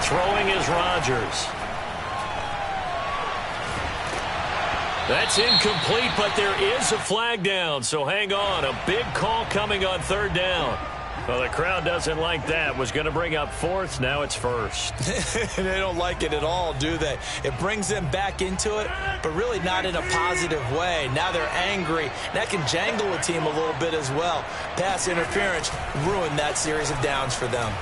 Throwing is Rodgers. That's incomplete, but there is a flag down, so hang on. A big call coming on 3rd down. Well, the crowd doesn't like that. Was going to bring up 4th. Now it's 1st. They don't like it at all, do they? It brings them back into it, but really not in a positive way. Now they're angry. That can jangle a team a little bit as well. Pass interference ruined that series of downs for them.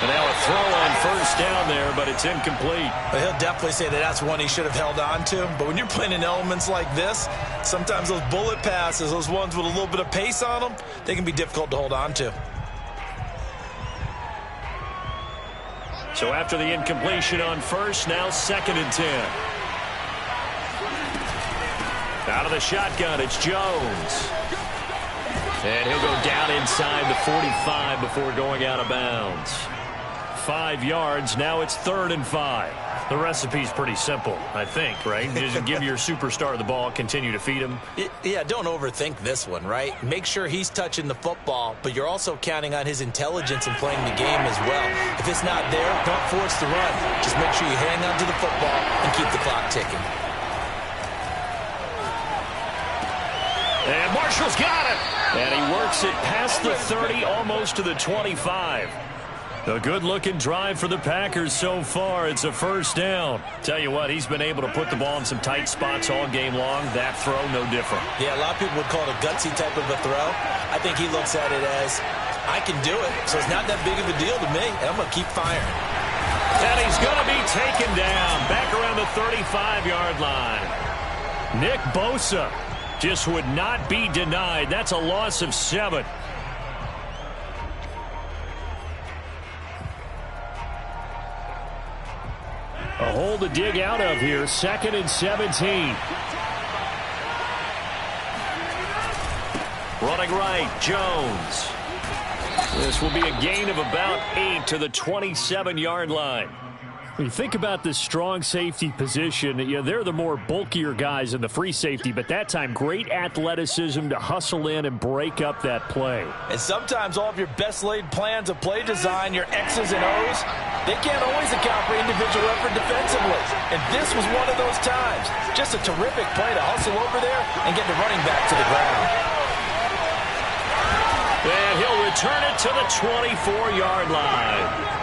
And now a throw on 1st down there, but it's incomplete. But he'll definitely say that that's one he should have held on to. But when you're playing in elements like this, sometimes those bullet passes, those ones with a little bit of pace on them, they can be difficult to hold on to. So after the incompletion on 1st, now 2nd and 10. Out of the shotgun, it's Jones. And he'll go down inside the 45 before going out of bounds. 5 yards. Now it's 3rd and 5. The recipe's pretty simple, I think, right? Just give your superstar the ball, continue to feed him. Yeah, don't overthink this one, right? Make sure he's touching the football, but you're also counting on his intelligence in playing the game as well. If it's not there, don't force the run. Just make sure you hang on to the football and keep the clock ticking. And Marshall's got it. And he works it past the 30, almost to the 25. A good-looking drive for the Packers so far. It's a 1st down. Tell you what, he's been able to put the ball in some tight spots all game long. That throw, no different. Yeah, a lot of people would call it a gutsy type of a throw. I think he looks at it as, I can do it, so it's not that big of a deal to me, and I'm going to keep firing. And he's going to be taken down back around the 35-yard line. Nick Bosa just would not be denied. That's a loss of 7. A hole to dig out of here. 2nd and 17. Running right, Jones. This will be a gain of about 8 to the 27-yard line. When you think about this strong safety position, they're the more bulkier guys in the free safety, but that time great athleticism to hustle in and break up that play. And sometimes all of your best laid plans of play design, your X's and O's, they can't always account for individual effort defensively. And this was one of those times. Just a terrific play to hustle over there and get the running back to the ground. And he'll return it to the 24-yard line.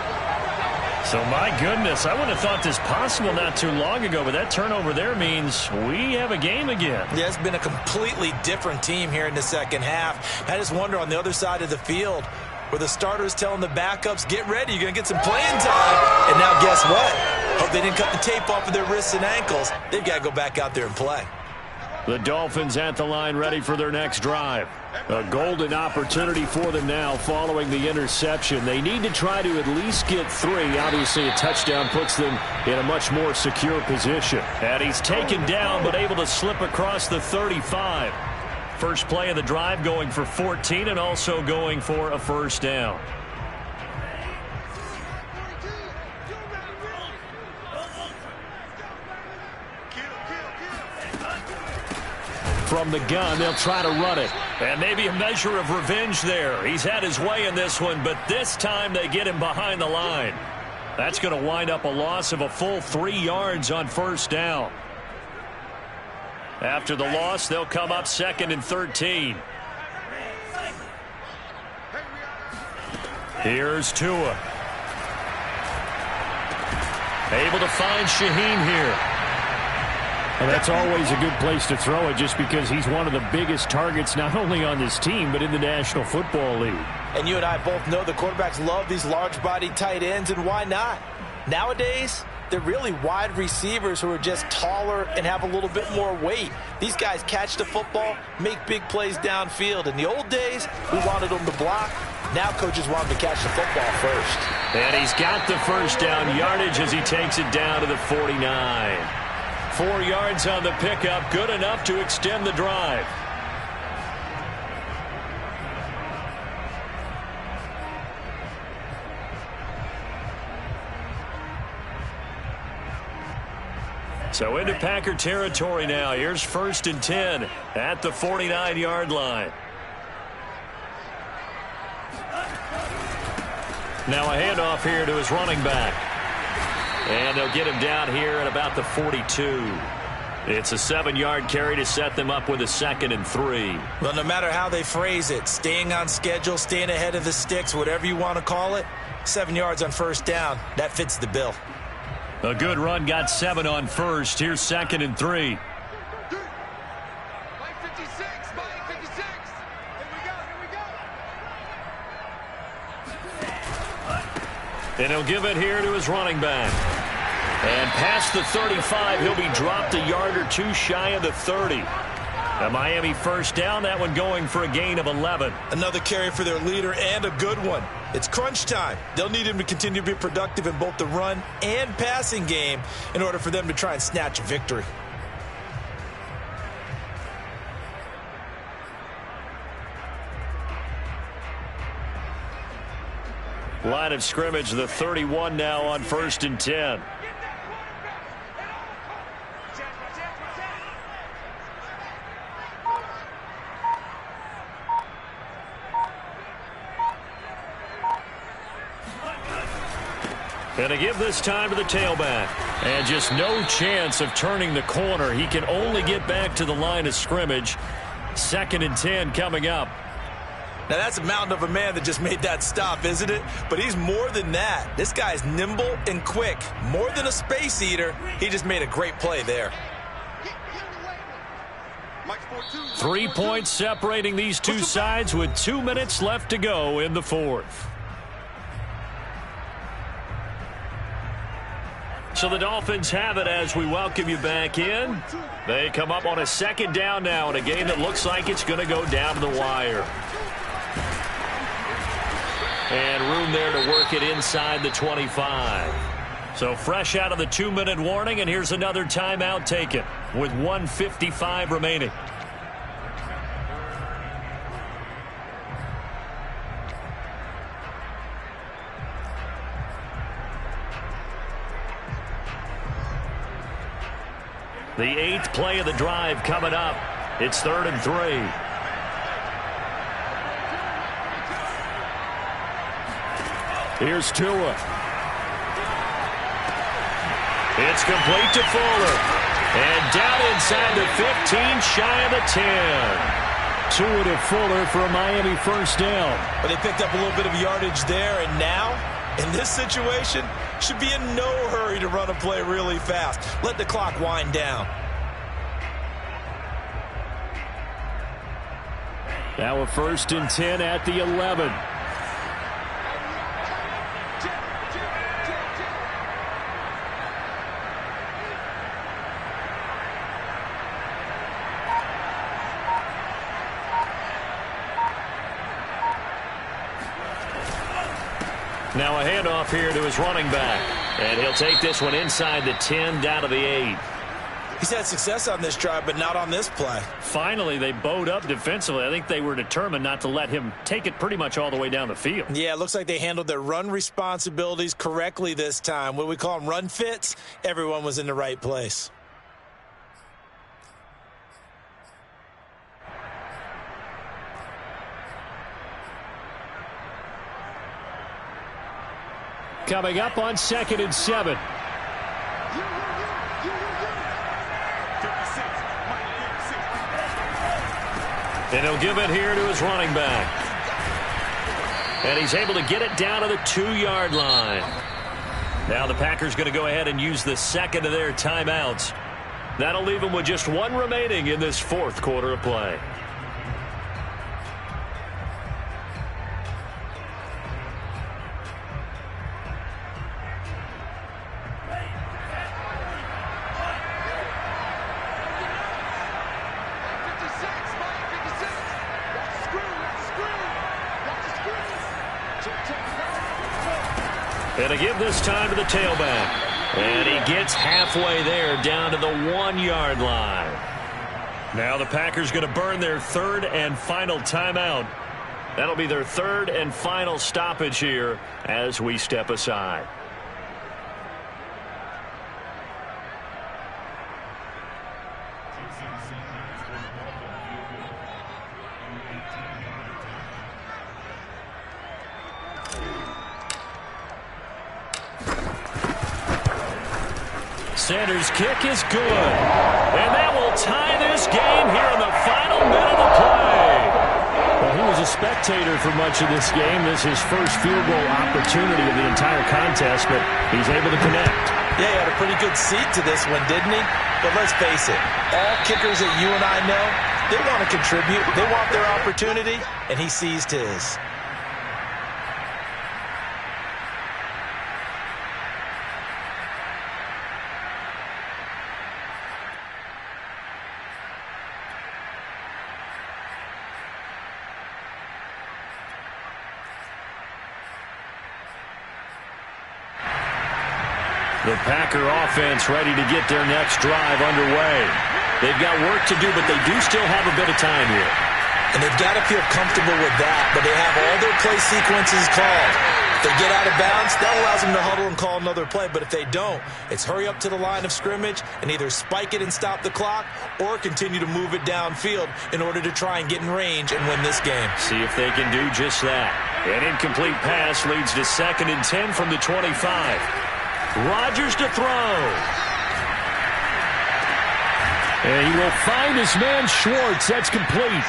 So, my goodness, I wouldn't have thought this possible not too long ago, but that turnover there means we have a game again. Yeah, it's been a completely different team here in the second half. I just wonder on the other side of the field where the starters telling the backups, get ready, you're going to get some playing time. And now guess what? Hope they didn't cut the tape off of their wrists and ankles. They've got to go back out there and play. The Dolphins at the line ready for their next drive. A golden opportunity for them now following the interception. They need to try to at least get 3. Obviously, a touchdown puts them in a much more secure position. And he's taken down but able to slip across the 35. First play of the drive going for 14 and also going for a 1st down. From the gun, they'll try to run it. And maybe a measure of revenge there. He's had his way in this one, but this time they get him behind the line. That's going to wind up a loss of a full 3 yards on 1st down. After the loss, they'll come up 2nd and 13. Here's Tua. Able to find Shaheen here. Well, that's always a good place to throw it just because he's one of the biggest targets not only on this team but in the National Football League. And you and I both know the quarterbacks love these large-bodied tight ends, and why not? Nowadays, they're really wide receivers who are just taller and have a little bit more weight. These guys catch the football, make big plays downfield. In the old days, we wanted them to block. Now coaches want them to catch the football first. And he's got the first down yardage as he takes it down to the 49. 4 yards on the pickup, good enough to extend the drive. So into Packer territory now. Here's 1st and 10 at the 49-yard line. Now a handoff here to his running back. And they'll get him down here at about the 42. It's a 7-yard carry to set them up with a 2nd and 3. Well, no matter how they phrase it, staying on schedule, staying ahead of the sticks, whatever you want to call it, 7 yards on 1st down, that fits the bill. A good run, got 7 on 1st. Here's 2nd and 3. And he'll give it here to his running back. And past the 35, he'll be dropped a yard or two shy of the 30. A Miami 1st down, that one going for a gain of 11. Another carry for their leader and a good one. It's crunch time. They'll need him to continue to be productive in both the run and passing game in order for them to try and snatch a victory. Line of scrimmage, the 31 now on 1st and 10. And to give this time to the tailback. And just no chance of turning the corner. He can only get back to the line of scrimmage. 2nd and 10 coming up. Now, that's a mountain of a man that just made that stop, isn't it? But he's more than that. This guy's nimble and quick. More than a space eater, he just made a great play there. 3 points separating these two sides with 2 minutes left to go in the 4th. So the Dolphins have it as we welcome you back in. They come up on a 2nd down now in a game that looks like it's going to go down to the wire. And room there to work it inside the 25. So fresh out of the 2-minute warning, and here's another timeout taken with 1:55 remaining. The 8th play of the drive coming up. It's 3rd and 3. Here's Tua. It's complete to Fuller. And down inside the 15, shy of the 10. Tua to Fuller for a Miami 1st down. But they picked up a little bit of yardage there, and now, in this situation, should be in no hurry to run a play really fast. Let the clock wind down. Now a 1st and 10 at the 11. Now a handoff here to his running back. And he'll take this one inside the 10 down to the 8. He's had success on this drive, but not on this play. Finally, they bowed up defensively. I think they were determined not to let him take it pretty much all the way down the field. Yeah, it looks like they handled their run responsibilities correctly this time. What we call them run fits, everyone was in the right place. Coming up on 2nd and 7. And he'll give it here to his running back. And he's able to get it down to the 2-yard line. Now the Packers going to go ahead and use the second of their timeouts. That'll leave them with just one remaining in this fourth quarter of play. And a give this time to the tailback. And he gets halfway there down to the 1-yard line. Now the Packers going to burn their third and final timeout. That'll be their third and final stoppage here as we step aside. Sanders' kick is good. And that will tie this game here in the final minute of play. Well, he was a spectator for much of this game. This is his first field goal opportunity of the entire contest, but he's able to connect. Yeah, he had a pretty good seat to this one, didn't he? But let's face it, all kickers that you and I know, they want to contribute. They want their opportunity, and he seized his. The Packer offense ready to get their next drive underway. They've got work to do, but they do still have a bit of time here. And they've got to feel comfortable with that, but they have all their play sequences called. If they get out of bounds, that allows them to huddle and call another play. But if they don't, it's hurry up to the line of scrimmage and either spike it and stop the clock or continue to move it downfield in order to try and get in range and win this game. See if they can do just that. An incomplete pass leads to 2nd and 10 from the 25. Rodgers to throw. And he will find his man Schwartz. That's complete.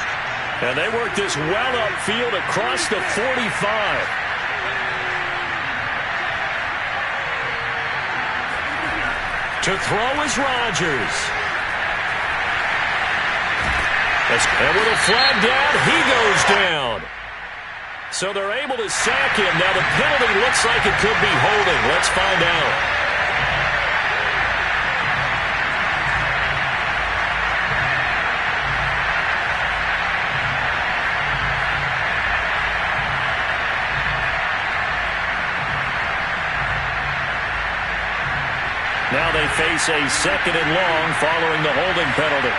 And they work this well upfield across the 45. To throw is Rodgers. And with a flag down, he goes down. So they're able to sack him. Now the penalty looks like it could be holding. Let's find out. Now they face a 2nd and long following the holding penalty.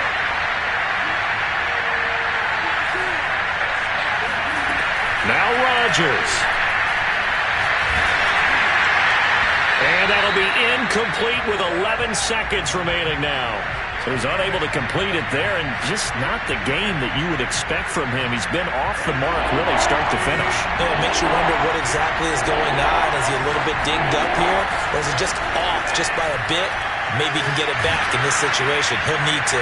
Now Rodgers. And that'll be incomplete with 11 seconds remaining now. So he's unable to complete it there, and just not the game that you would expect from him. He's been off the mark really start to finish. Yeah, it makes you wonder what exactly is going on. Is he a little bit dinged up here, or is it just off just by a bit? Maybe he can get it back in this situation. He'll need to.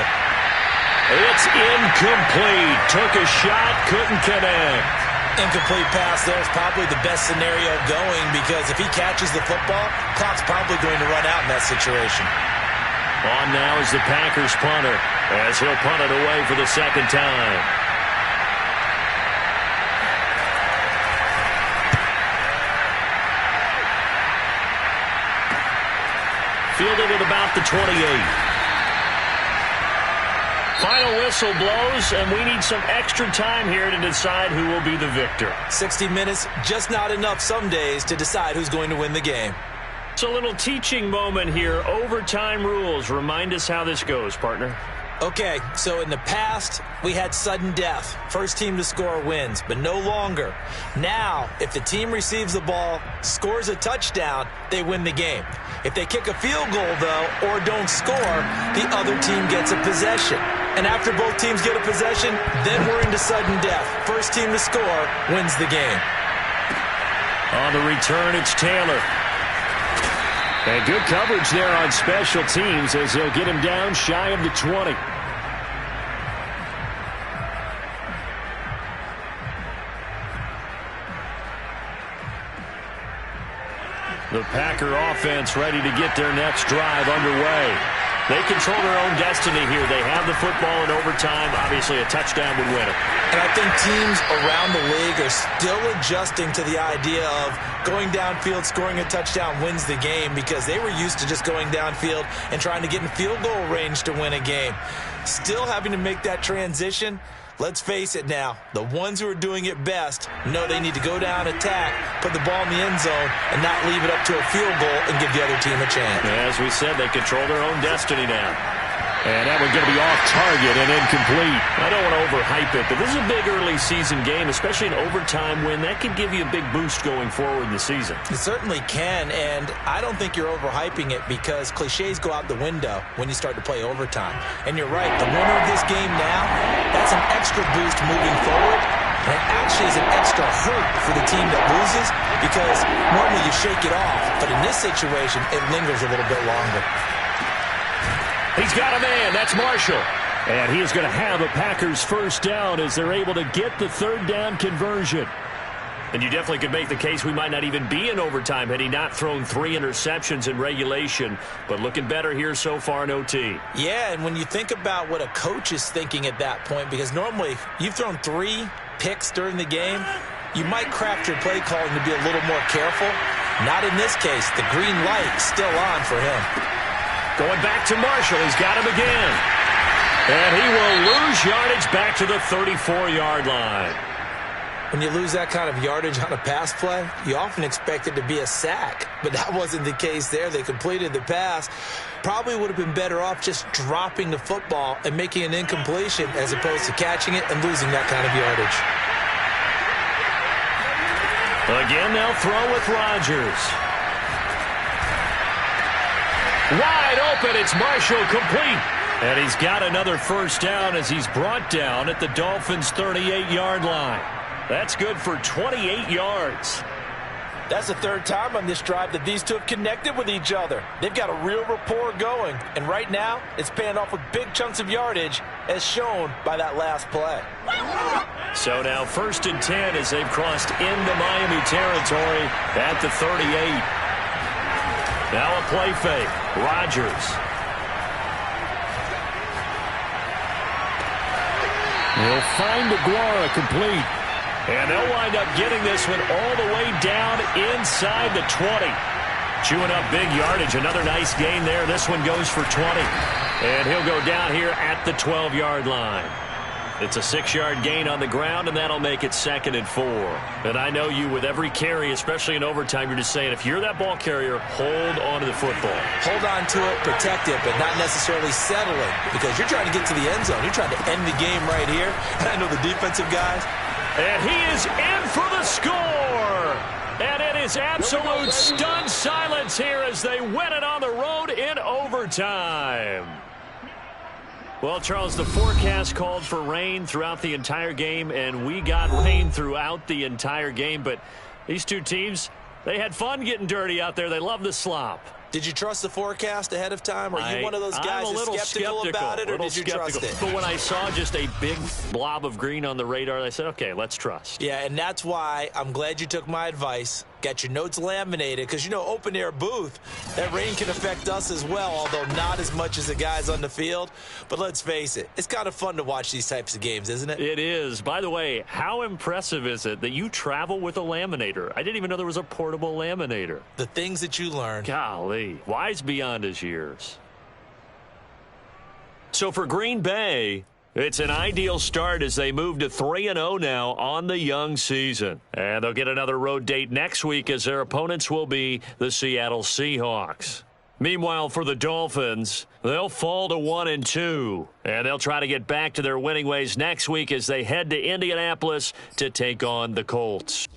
It's incomplete. Took a shot, couldn't connect. Incomplete pass there is probably the best scenario going because if he catches the football, clock's probably going to run out in that situation. On now is the Packers punter as he'll punt it away for the 2nd time. Fielded at about the 28. Final whistle blows, and we need some extra time here to decide who will be the victor. 60 minutes, just not enough some days to decide who's going to win the game. It's a little teaching moment here. Overtime rules. Remind us how this goes, partner. Okay, so in the past, we had sudden death. First team to score wins, but no longer. Now, if the team receives the ball, scores a touchdown, they win the game. If they kick a field goal, though, or don't score, the other team gets a possession. And after both teams get a possession, then we're into sudden death. First team to score wins the game. On the return, it's Taylor. And good coverage there on special teams as they'll get him down shy of the 20. The Packer offense ready to get their next drive underway. They control their own destiny here. They have the football in overtime. Obviously, a touchdown would win it. And I think teams around the league are still adjusting to the idea of going downfield, scoring a touchdown wins the game, because they were used to just going downfield and trying to get in field goal range to win a game. Still having to make that transition. Let's face it now, the ones who are doing it best know they need to go down, attack, put the ball in the end zone, and not leave it up to a field goal and give the other team a chance. As we said, they control their own destiny now. And that one's going to be off target and incomplete. I don't want to overhype it, but this is a big early season game, especially an overtime win. That could give you a big boost going forward in the season. It certainly can, and I don't think you're overhyping it, because cliches go out the window when you start to play overtime. And you're right, the winner of this game now, that's an extra boost moving forward. And it actually is an extra hurt for the team that loses, because normally you shake it off, but in this situation, it lingers a little bit longer. He's got a man. That's Marshall. And he is going to have a Packers first down as they're able to get the third down conversion. And you definitely could make the case we might not even be in overtime had he not thrown 3 interceptions in regulation. But looking better here so far in OT. Yeah, and when you think about what a coach is thinking at that point, because normally you've thrown 3 picks during the game, you might craft your play calling to be a little more careful. Not in this case. The green light still on for him. Going back to Marshall. He's got him again. And he will lose yardage back to the 34-yard line. When you lose that kind of yardage on a pass play, you often expect it to be a sack. But that wasn't the case there. They completed the pass. Probably would have been better off just dropping the football and making an incompletion as opposed to catching it and losing that kind of yardage. Again, they'll throw with Rodgers. Wide open, it's Marshall, complete. And he's got another first down as he's brought down at the Dolphins' 38-yard line. That's good for 28 yards. That's the third time on this drive that these two have connected with each other. They've got a real rapport going. And right now, it's paying off with big chunks of yardage, as shown by that last play. So now 1st and 10 as they've crossed into Miami territory at the 38. Now a play fake. Rodgers. He'll find Aguara complete. And they'll wind up getting this one all the way down inside the 20. Chewing up big yardage. Another nice gain there. This one goes for 20. And he'll go down here at the 12-yard line. It's a 6-yard gain on the ground, and that'll make it 2nd and 4. And I know you, with every carry, especially in overtime, you're just saying, if you're that ball carrier, hold on to the football. Hold on to it, protect it, but not necessarily settling, because you're trying to get to the end zone. You're trying to end the game right here. And I know the defensive guys. And he is in for the score. And it is absolute stunned silence here as they win it on the road in overtime. Well, Charles, the forecast called for rain throughout the entire game, and we got rain throughout the entire game. But these two teams, they had fun getting dirty out there. They love the slop. Did you trust the forecast ahead of time? Are you one of those guys that's skeptical about it, or did you trust it? But when I saw just a big blob of green on the radar, I said, okay, let's trust. Yeah, and that's why I'm glad you took my advice. Got your notes laminated, because, you know, open-air booth, that rain can affect us as well, although not as much as the guys on the field. But let's face it, it's kind of fun to watch these types of games, isn't it? It is. By the way, how impressive is it that you travel with a laminator? I didn't even know there was a portable laminator. The things that you learn. Golly, wise beyond his years. So for Green Bay, it's an ideal start as they move to 3-0 now on the young season. And they'll get another road date next week as their opponents will be the Seattle Seahawks. Meanwhile, for the Dolphins, they'll fall to 1-2. And they'll try to get back to their winning ways next week as they head to Indianapolis to take on the Colts.